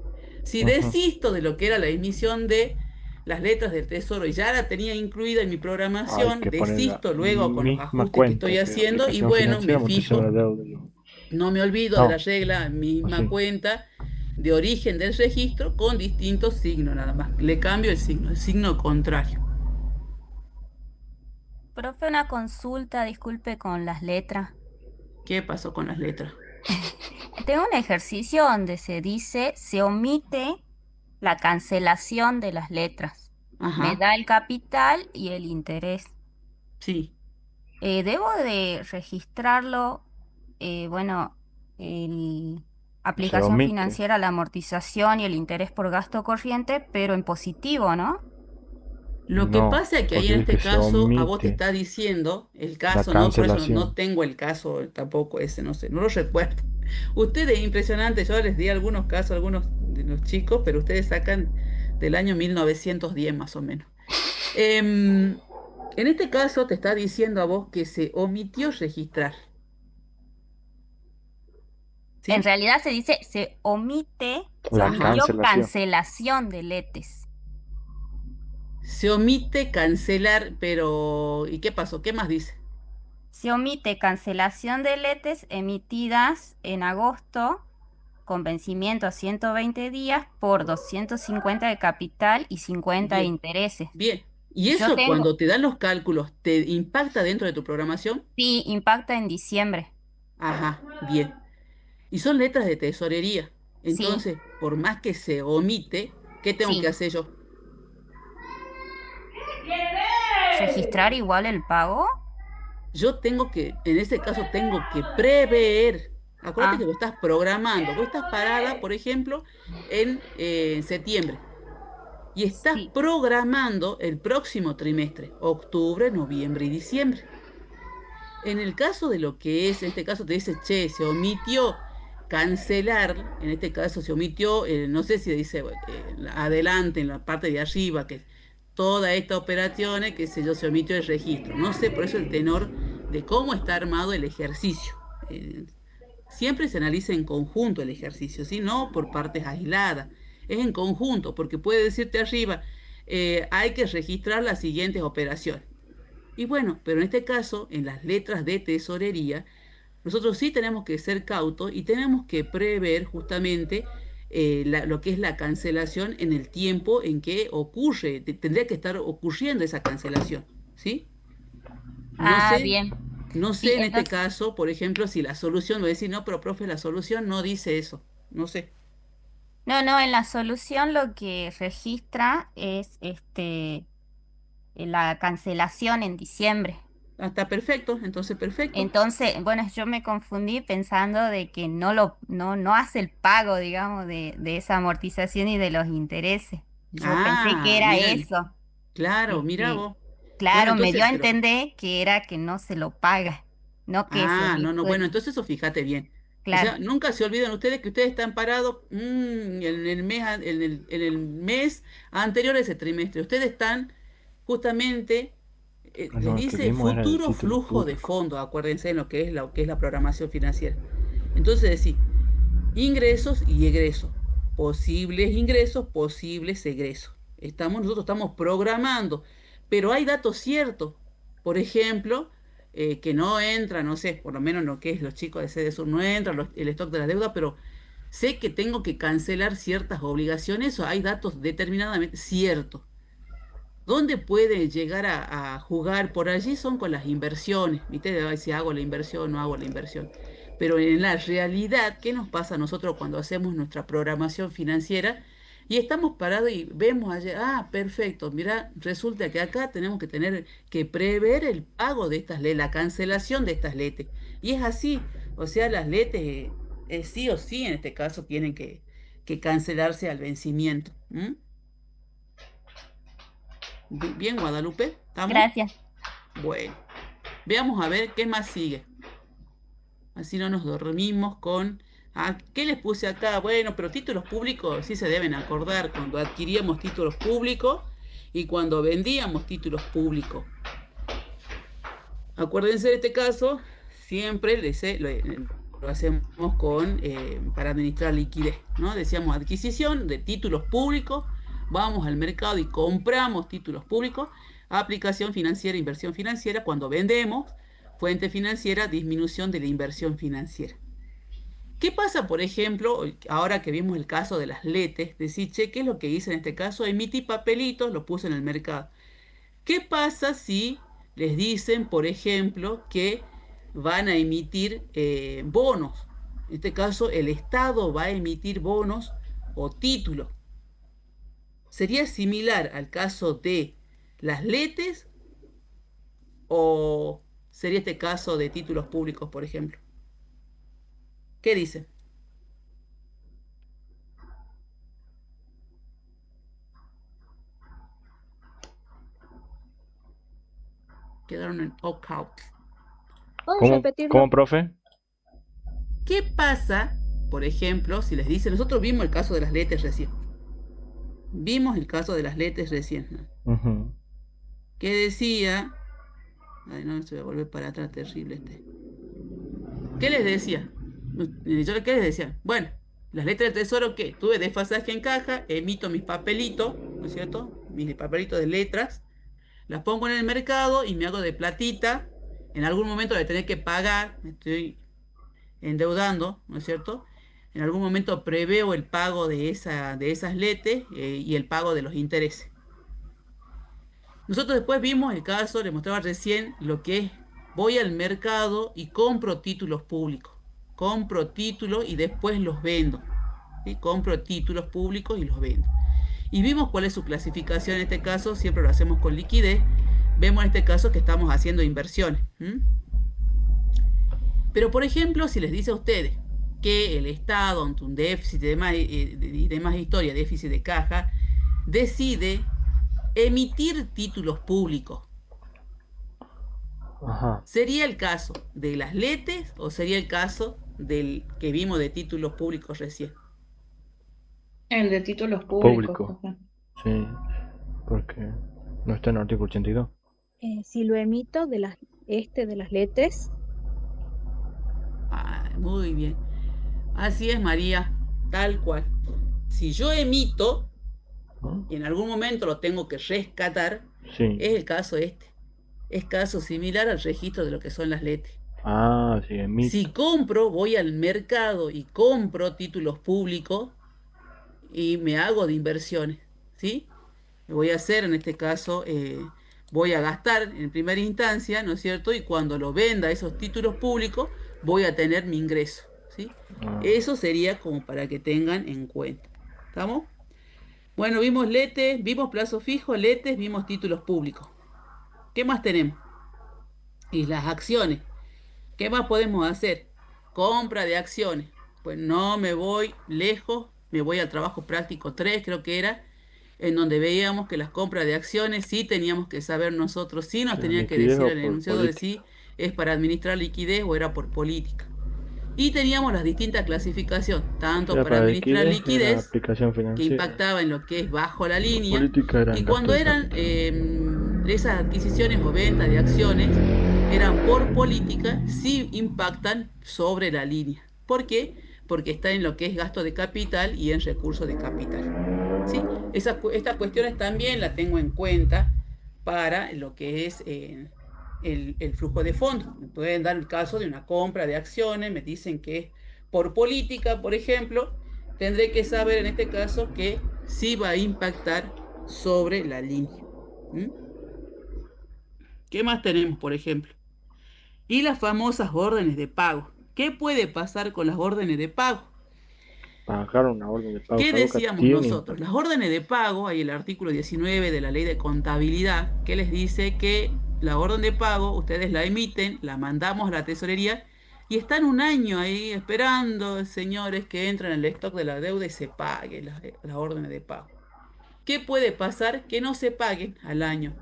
Si Ujú. desisto de lo que era la emisión de las letras del tesoro y ya la tenía incluida en mi Hay programación, que poner la desisto luego con los misma ajustes que cuenta, estoy que haciendo y aplicación bueno, financiera, me amortización fijo, de la deuda. no me olvido de la No, regla, o misma sí. cuenta de origen del registro con distintos signos nada más. Le cambio el signo contrario. Profe, una consulta, disculpe con las letras. ¿Qué pasó con las letras? Tengo un ejercicio donde se dice, se omite la cancelación de las letras. Me Ajá, da el capital y el interés. sí. Debo de registrarlo, bueno, el Se aplicación omite. financiera, la amortización y el interés por gasto corriente, pero en positivo, ¿no? Lo que No, pasa es que ahí porque en dice este que se caso a vos te omite está diciendo el la caso, no, por eso no cancelación. tengo el caso tampoco ese, no sé, no lo recuerdo. Ustedes, impresionante, yo les di algunos casos a algunos de los chicos, pero ustedes sacan del año 1910 más o menos. En este caso te está diciendo a vos que se omitió registrar, En ¿sí? realidad se dice, se La Ajá. omitió cancelación. cancelación de letes. Se omite cancelar, pero ¿y qué pasó? ¿Qué más dice? Se omite cancelación de letes emitidas en agosto con vencimiento a 120 días por 250 de capital y 50 de Bien, intereses. bien. ¿Y Yo eso tengo, cuando te dan los cálculos, te impacta dentro de tu programación? sí, impacta en diciembre. Ajá, bien. Y son letras de tesorería. Sí, Entonces, por más que se omite, ¿qué tengo que sí. hacer yo? Registrar igual el pago. Yo tengo que, en ese caso, tengo que prever. Acuérdate que Ah, vos estás programando. Vos estás parada, por ejemplo, en septiembre. Y estás sí. programando el próximo trimestre, octubre, noviembre y diciembre. En el caso de lo que es, en este caso te dice, che, se omitió cancelar, en este caso se omitió, no sé si dice adelante en la parte de arriba, que toda esta operación, qué sé yo, se omitió el registro. No sé, por eso el tenor de cómo está armado el ejercicio. Eh, Siempre se analiza en conjunto el ejercicio, ¿sí? No por partes aisladas, es en conjunto, porque puede decirte arriba, hay que registrar las siguientes operaciones. Y bueno, pero en este caso, en las letras de tesorería, nosotros sí tenemos que ser cautos y tenemos que prever justamente lo que es la cancelación en el tiempo en que ocurre, tendría que estar ocurriendo esa cancelación, ¿sí? No Ah, sé, bien. no Sí, sé en este entonces, caso, por ejemplo, si la solución, voy a decir, no, pero profe, la solución no dice eso, no sé. no, no, en la solución lo que registra es la cancelación en diciembre. Ah, está perfecto, entonces perfecto. Entonces, bueno, yo me confundí pensando de que no hace el pago, digamos, de esa amortización y de los intereses. Yo pensé que Ah, era miren, eso. claro, mira Este, vos. Bueno, claro, me dio entonces, a pero entender que era que no se lo paga, no que se ah, no, no, omitió bueno, entonces eso fíjate bien. O claro. sea, nunca se olviden ustedes que ustedes están parados en el mes, en el mes anterior a ese trimestre. Ustedes están justamente, Ah, les no, el que dice vimos era el futuro título flujo de público. fondos, acuérdense en lo que es la programación financiera. Entonces, decir, ingresos y egresos, posibles ingresos, posibles egresos. Nosotros estamos programando, pero hay datos ciertos. Por ejemplo, que no entra, no sé, por lo menos lo que es los chicos de Sede Sur, no entra el stock de la deuda, pero sé que tengo que cancelar ciertas obligaciones o hay datos determinadamente ciertos. ¿Dónde puede llegar a jugar por allí? Son con las inversiones, ¿viste? Ay, si hago la inversión, no hago la inversión. Pero en la realidad, ¿qué nos pasa a nosotros cuando hacemos nuestra programación financiera? Y estamos parados y vemos allí, ah, perfecto, mira, resulta que acá tenemos que tener que prever el pago de estas leyes, la cancelación de estas letes. Y es así, o sea, las letes sí o sí en este caso tienen que cancelarse al vencimiento. ¿M? Bien, Guadalupe, ¿estamos? Gracias. Bueno, veamos a ver qué más sigue. Así no nos dormimos con... Ah, ¿qué les puse acá? Bueno, pero títulos públicos sí se deben acordar cuando adquiríamos títulos públicos y cuando vendíamos títulos públicos. Acuérdense de este caso, siempre lo hacemos para administrar liquidez, ¿no? Decíamos adquisición de títulos públicos vamos al mercado y compramos títulos públicos, aplicación financiera, inversión financiera. Cuando vendemos, fuente financiera, disminución de la inversión financiera. ¿Qué pasa, por ejemplo, ahora que vimos el caso de las letes? Decir, che, ¿qué es lo que hice en este caso? Emití papelitos, los puse en el mercado. ¿Qué pasa si les dicen, por ejemplo, que van a emitir bonos? En este caso, el Estado va a emitir bonos o títulos. ¿Sería similar al caso de las letes o sería este caso de títulos públicos, por ejemplo? ¿Qué dicen? Quedaron en opt-out. ¿Puedes repetirlo? ¿Cómo, profe? ¿Qué pasa, por ejemplo, si les dicen, nosotros vimos el caso de las letes recién? Vimos el caso de las letes recién, ¿no? Ujú. Que decía, ay no, se va a volver para atrás, terrible este. ¿Qué les decía? ¿Qué les decía? Bueno, las letras del tesoro, ¿qué? Tuve desfasaje en caja, emito mis papelitos, ¿no es cierto? Mis papelitos de letras, las pongo en el mercado y me hago de platita. En algún momento de tener que pagar, me estoy endeudando, ¿no es cierto? En algún momento preveo el pago de esas letes y el pago de los intereses. Nosotros después vimos el caso, les mostraba recién lo que es, voy al mercado y compro títulos públicos. Compro títulos y después los vendo. ¿Sí? Compro títulos públicos y los vendo. Y vimos cuál es su clasificación en este caso, siempre lo hacemos con liquidez. Vemos en este caso que estamos haciendo inversiones. Pero por ejemplo, si les dice a ustedes que el Estado, ante un déficit y demás historia, déficit de caja, decide emitir títulos públicos. Ajá. ¿Sería el caso de las letes o sería el caso del que vimos de títulos públicos recién? El de títulos públicos. Público. Sí, porque no está en el artículo 82. Si lo emito de las letres, Muy bien. Así es, María, tal cual. Si yo emito y en algún momento lo tengo que rescatar, Sí. es el caso este. Es caso similar al registro de lo que son las letras. Ah, sí, emito. Si compro, voy al mercado y compro títulos públicos y me hago de inversiones, ¿sí? Me voy a hacer, en este caso, voy a gastar en primera instancia, ¿no es cierto? Y cuando lo venda esos títulos públicos, voy a tener mi ingreso, ¿sí? Eso sería como para que tengan en cuenta. ¿Estamos? Bueno, vimos letes, vimos plazo fijo, letes, vimos títulos públicos. ¿Qué más tenemos? Y las acciones. ¿Qué más podemos hacer? Compra de acciones. Pues no me voy lejos, me voy al trabajo práctico 3, creo que era, en donde veíamos que las compras de acciones sí teníamos que saber nosotros, sí nos tenía que decir el enunciado de si es para administrar liquidez o era por política. Y teníamos las distintas clasificaciones, tanto para administrar liquidez, que impactaba en lo que es bajo la línea, y cuando eran esas adquisiciones o ventas de acciones, eran por política, sí impactan sobre la línea. ¿Por qué? Porque está en lo que es gasto de capital y en recursos de capital. ¿Sí? Estas cuestiones también las tengo en cuenta para lo que es el flujo de fondos. Me pueden dar el caso de una compra de acciones, me dicen que es por política, por ejemplo, tendré que saber en este caso que sí va a impactar sobre la línea. ¿Qué más tenemos, por ejemplo? Y las famosas órdenes de pago. ¿Qué puede pasar con las órdenes de pago? Pagar una orden de pago. ¿Qué decíamos nosotros? Las órdenes de pago, hay el artículo 19 de la ley de contabilidad, que les dice que la orden de pago, ustedes la emiten, la mandamos a la tesorería y están un año ahí esperando, señores, que entren en el stock de la deuda y se pague las órdenes de pago. ¿Qué puede pasar? Que no se paguen al año.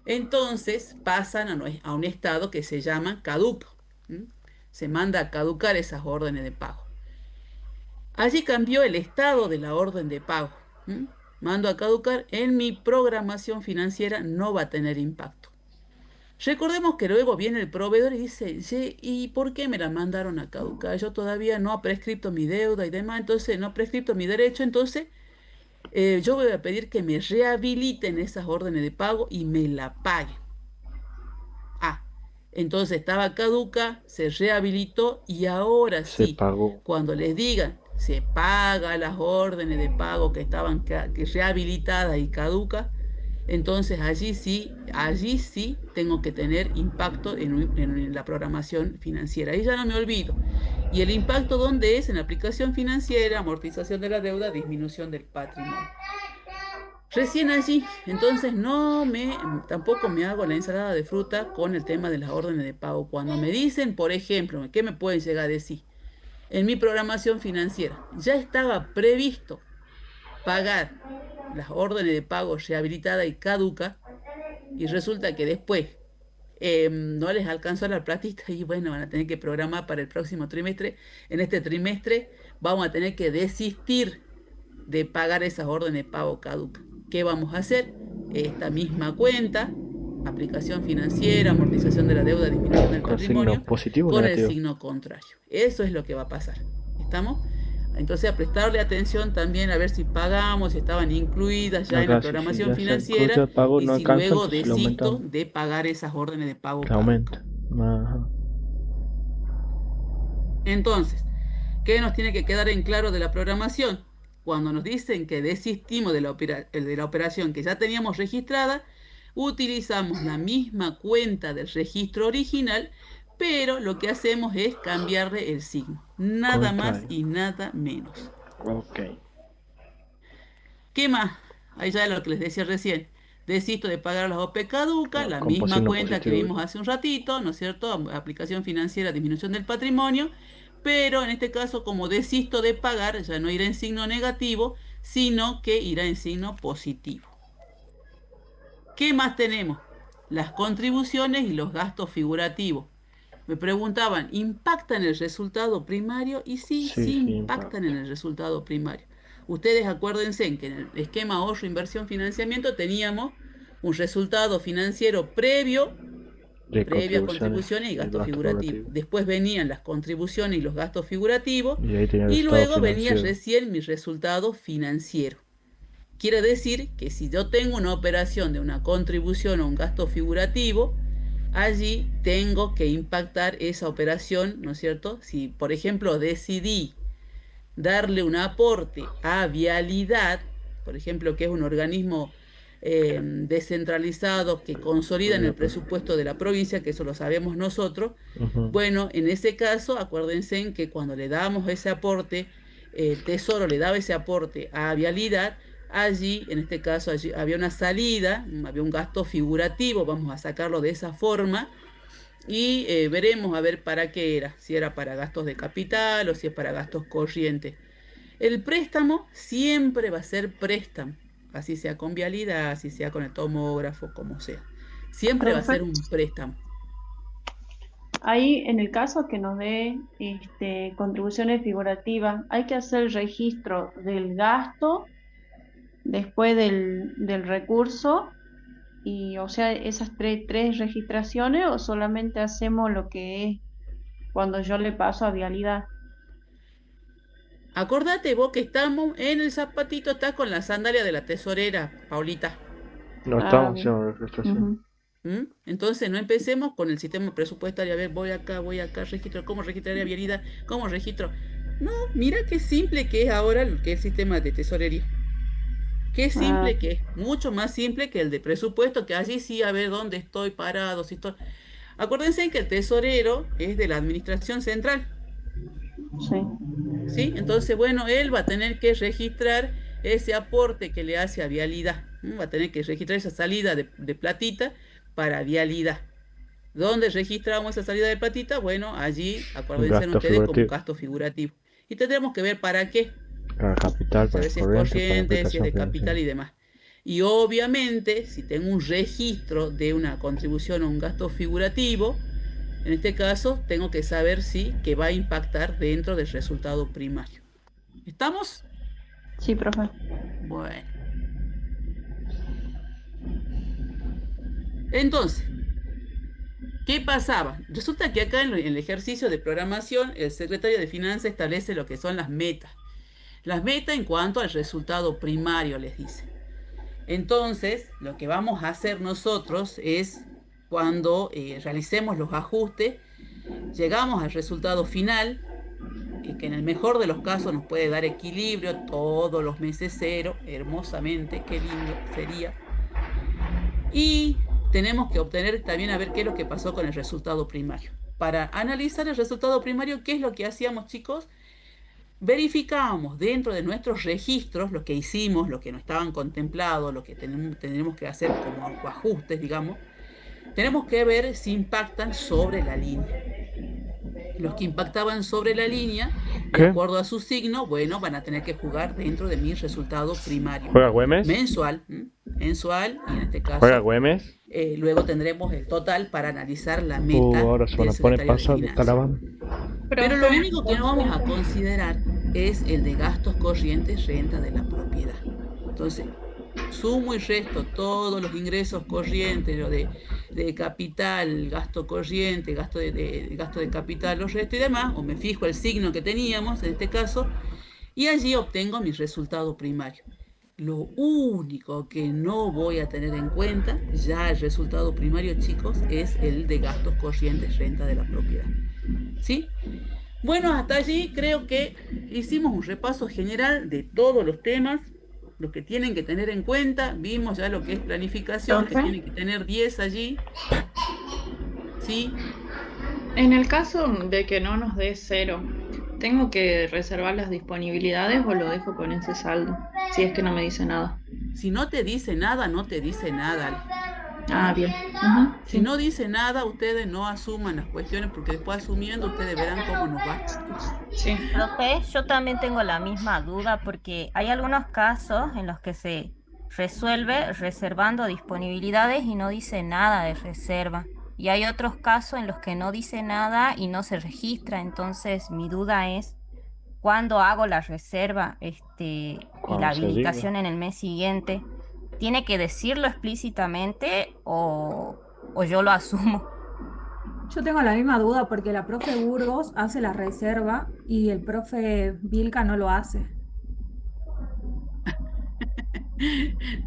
Entonces pasan a un estado que se llama caduco. Se manda a caducar esas órdenes de pago. Allí cambió el estado de la orden de pago. Mando a caducar, en mi programación financiera no va a tener impacto. Recordemos que luego viene el proveedor y dice, ¿y por qué me la mandaron a caducar? Yo todavía no he prescripto mi deuda y demás, entonces no he prescripto mi derecho, entonces yo voy a pedir que me rehabiliten esas órdenes de pago y me la paguen. Ah, entonces estaba caduca, se rehabilitó y ahora Se sí, pagó. cuando les digan, se paga las órdenes de pago que estaban rehabilitadas y caducas, entonces allí sí tengo que tener impacto en la programación financiera. Ahí ya no me olvido. ¿Y el impacto dónde es? En la aplicación financiera, amortización de la deuda, disminución del patrimonio. Recién allí, entonces tampoco me hago la ensalada de fruta con el tema de las órdenes de pago. Cuando me dicen, por ejemplo, ¿qué me pueden llegar a decir? En mi programación financiera ya estaba previsto pagar las órdenes de pago rehabilitada y caduca y resulta que después no les alcanzó la platita y bueno, van a tener que programar para el próximo trimestre. En este trimestre vamos a tener que desistir de pagar esas órdenes de pago caduca. ¿Qué vamos a hacer? Esta misma cuenta, aplicación financiera, amortización de la deuda, disminución del ¿Con signo patrimonio, positivo o con el negativo? signo contrario. Eso es lo que va a pasar. ¿Estamos? Entonces a prestarle atención también a ver si pagamos, si estaban incluidas ya en la Acá, si programación ya se financiera incluye el pago, y no si alcanza, luego entonces lo desisto aumentamos. de pagar esas órdenes de pago Que caduca. aumenta. Ajá. Entonces, ¿qué nos tiene que quedar en claro de la programación? Cuando nos dicen que desistimos de la operación que ya teníamos registrada, utilizamos la misma cuenta del registro original, pero lo que hacemos es cambiarle el signo. Nada más Contrario. y nada menos. Ok. ¿Qué más? Ahí ya es lo que les decía recién. Desisto de pagar las OP caduca, la Con misma signo cuenta que positivo. vimos hace un ratito, ¿no es cierto? Aplicación financiera, disminución del patrimonio, pero en este caso, como desisto de pagar, ya no irá en signo negativo, sino que irá en signo positivo. ¿Qué más tenemos? Las contribuciones y los gastos figurativos. Me preguntaban, ¿impactan el resultado primario? Y sí, Sí, sí sí, impactan en el resultado primario. Ustedes acuérdense que en el esquema ahorro, inversión, financiamiento teníamos un resultado financiero previo, de previa contribuciones contribuciones y y gastos gasto figurativos. figurativo. Después venían las contribuciones y los gastos figurativos Y ahí tenía el y estado luego venía financiero. recién mi resultado financiero. Quiere decir que si yo tengo una operación de una contribución o un gasto figurativo, allí tengo que impactar esa operación, ¿no es cierto? Si, por ejemplo, decidí darle un aporte a Vialidad, por ejemplo, que es un organismo descentralizado que consolida en el presupuesto de la provincia, que eso lo sabemos nosotros, bueno, en ese caso, acuérdense que cuando le damos ese aporte, Tesoro le daba ese aporte a Vialidad, allí, en este caso, allí había una salida, había un gasto figurativo, vamos a sacarlo de esa forma, y veremos a ver para qué era, si era para gastos de capital o si es para gastos corrientes. El préstamo siempre va a ser préstamo, así sea con Vialidad, así sea con el tomógrafo, como sea. Siempre va a ser un préstamo. Ahí, en el caso que nos dé contribuciones figurativas, hay que hacer el registro del gasto después del recurso, y o sea, esas tres registraciones, o solamente hacemos lo que es cuando yo le paso a Vialidad. Acordate vos que estamos en el zapatito, estás con la sandalia de la tesorera, Paulita. No estamos haciendo registración. Entonces no empecemos con el sistema presupuestario. A ver, voy acá, registro. ¿Cómo registraría Vialidad? ¿Cómo registro? No, mira qué simple que es ahora lo que es el sistema de tesorería. Qué simple que es. Mucho más simple que el de presupuesto, que allí sí, a ver dónde estoy parado, si estoy... Acuérdense que el tesorero es de la administración central. Sí. ¿Sí? Entonces, bueno, él va a tener que registrar ese aporte que le hace a Vialidad. Va a tener que registrar esa salida de platita para Vialidad. ¿Dónde registramos esa salida de platita? Bueno, allí, acuérdense ustedes, como gasto figurativo. Y tendremos que ver para qué. Para capital, para si es corriente, si es de capital y demás. Y obviamente, si tengo un registro de una contribución o un gasto figurativo, en este caso tengo que saber si que va a impactar dentro del resultado primario. ¿Estamos? Sí, profe. Bueno. Entonces, ¿qué pasaba? Resulta que acá en el ejercicio de programación, el secretario de Finanzas establece lo que son las metas. Las metas en cuanto al resultado primario, les dice. Entonces, lo que vamos a hacer nosotros es, cuando realicemos los ajustes, llegamos al resultado final, que en el mejor de los casos nos puede dar equilibrio todos los meses cero, hermosamente, qué lindo sería. Y tenemos que obtener también a ver qué es lo que pasó con el resultado primario. Para analizar el resultado primario, ¿qué es lo que hacíamos, chicos? Verificábamos dentro de nuestros registros lo que hicimos, lo que no estaban contemplados, lo que tenemos que hacer como ajustes, digamos. Tenemos que ver si impactan sobre la línea. Los que impactaban sobre la línea, de acuerdo a su signo, bueno, van a tener que jugar dentro de mi resultado primario. ¿Juega Güemes? Mensual, y en este caso, ¿Juega Güemes? luego tendremos el total para analizar la meta Ahora se van del a poner secretario de pasado, Finanzas. talabán. Pero lo único que no vamos a considerar es el de gastos corrientes, renta de la propiedad. Entonces, sumo y resto todos los ingresos corrientes, lo de capital, gasto corriente, gasto de capital, los restos y demás, o me fijo el signo que teníamos en este caso, y allí obtengo mi resultado primario. Lo único que no voy a tener en cuenta, ya el resultado primario, chicos, es el de gastos corrientes, renta de la propiedad. ¿Sí? Bueno, hasta allí creo que hicimos un repaso general de todos los temas, lo que tienen que tener en cuenta. Vimos ya lo que es planificación, que tienen que tener 10 allí. ¿Sí? En el caso de que no nos dé cero, ¿tengo que reservar las disponibilidades o lo dejo con ese saldo? Si es que no me dice nada. Si no te dice nada, no te dice nada. Ah, bien. Si no dice nada, ustedes no asuman las cuestiones, porque después asumiendo ustedes verán cómo nos va. Sí. Profe, yo también tengo la misma duda porque hay algunos casos en los que se resuelve reservando disponibilidades y no dice nada de reserva. Y hay otros casos en los que no dice nada y no se registra. Entonces, mi duda es, ¿cuándo hago la reserva y la habilitación en el mes siguiente? ¿Tiene que decirlo explícitamente o yo lo asumo? Yo tengo la misma duda porque la profe Burgos hace la reserva y el profe Vilca no lo hace.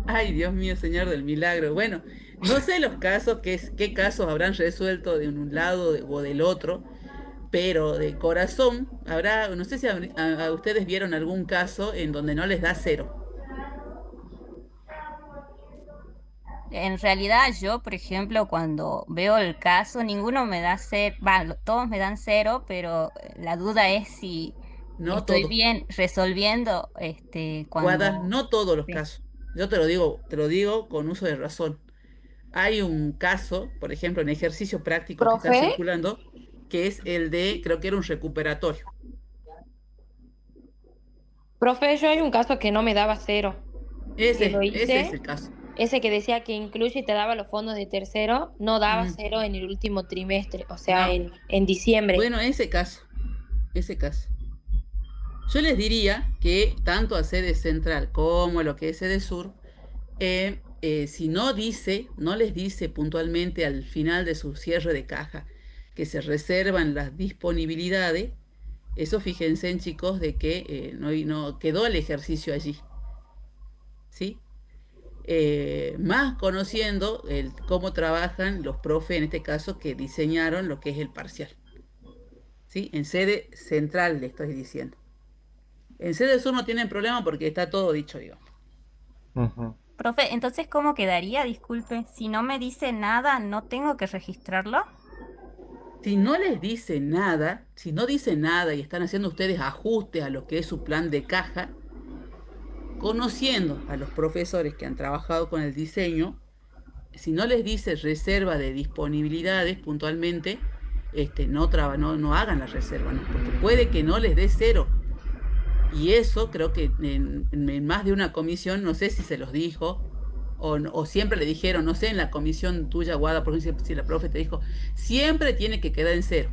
Ay, Dios mío, Señor del Milagro. Bueno, no sé los casos, qué casos habrán resuelto de un lado o del otro, pero de corazón no sé si a ustedes vieron algún caso en donde no les da cero. En realidad yo, por ejemplo, cuando veo el caso, ninguno me da cero, todos me dan cero, pero la duda es si No estoy todo. bien resolviendo Guada, cuando... no todos los Sí. casos. Yo te lo digo con uso de razón. Hay un caso, por ejemplo, en ejercicio práctico que está ¿Profe? circulando, que es el de, creo que era un recuperatorio. Profe, yo hay un caso que no me daba cero. Que lo Ese es hice, el caso. ese que decía que incluye y te daba los fondos de tercero, no daba Mm. cero en el último trimestre, o sea, No. en diciembre. Bueno, ese caso. Yo les diría que tanto a sede central como a lo que es sede sur, si no les dice puntualmente al final de su cierre de caja que se reservan las disponibilidades, eso fíjense, en chicos, de que no quedó el ejercicio allí. ¿Sí? Más conociendo cómo trabajan los profes, en este caso, que diseñaron lo que es el parcial. ¿Sí? En sede central le estoy diciendo. En sede sur no tienen problema porque está todo dicho, digamos. Profe, entonces, ¿cómo quedaría? Disculpe, si no me dice nada, ¿no tengo que registrarlo? Si no les dice nada, si no dice nada y están haciendo ustedes ajustes a lo que es su plan de caja, conociendo a los profesores que han trabajado con el diseño, si no les dice reserva de disponibilidades puntualmente, no hagan la reserva, ¿no? Porque puede que no les dé cero. Y eso creo que en más de una comisión, no sé si se los dijo, o siempre le dijeron, no sé, en la comisión tuya, Guada, por ejemplo, si la profe te dijo, siempre tiene que quedar en cero.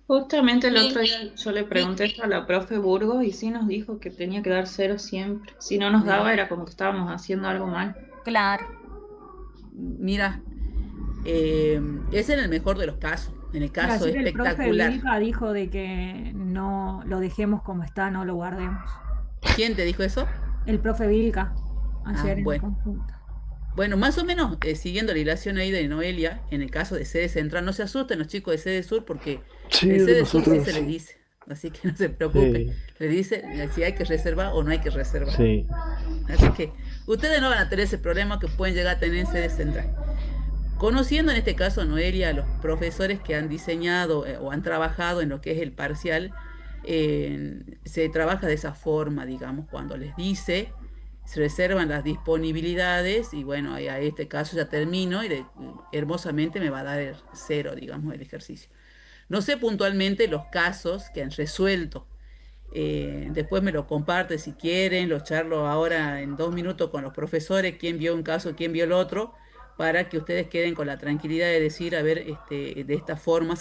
Justamente el otro día yo le pregunté esto a la profe Burgos y sí nos dijo que tenía que dar cero siempre. Si no nos daba era como que estábamos haciendo algo mal. Claro. Mira, es en el mejor de los casos. En el Quiero caso decir, el profe espectacular. Vilca dijo de que no lo dejemos como está, no lo guardemos. ¿Quién te dijo eso? El profe Vilca, Ah, ayer en la bueno. consulta. Bueno, más o menos siguiendo la hilación ahí de Noelia, en el caso de sede central, no se asusten los chicos de sede sur porque Sí, en de sede sur sí nosotros. se les dice, así que no se preocupen, Sí, les dice si hay que reservar o no hay que reservar. sí. Así que ustedes no van a tener ese problema que pueden llegar a tener en sede central. Conociendo en este caso, Noelia, a los profesores que han diseñado o han trabajado en lo que es el parcial, se trabaja de esa forma, digamos, cuando les dice, se reservan las disponibilidades y bueno, a este caso ya termino y hermosamente me va a dar el 0, digamos, el ejercicio. No sé puntualmente los casos que han resuelto. Después me lo comparte si quieren, lo charlo ahora en 2 minutos con los profesores, quién vio un caso, quién vio el otro, para que ustedes queden con la tranquilidad de decir, a ver, de esta forma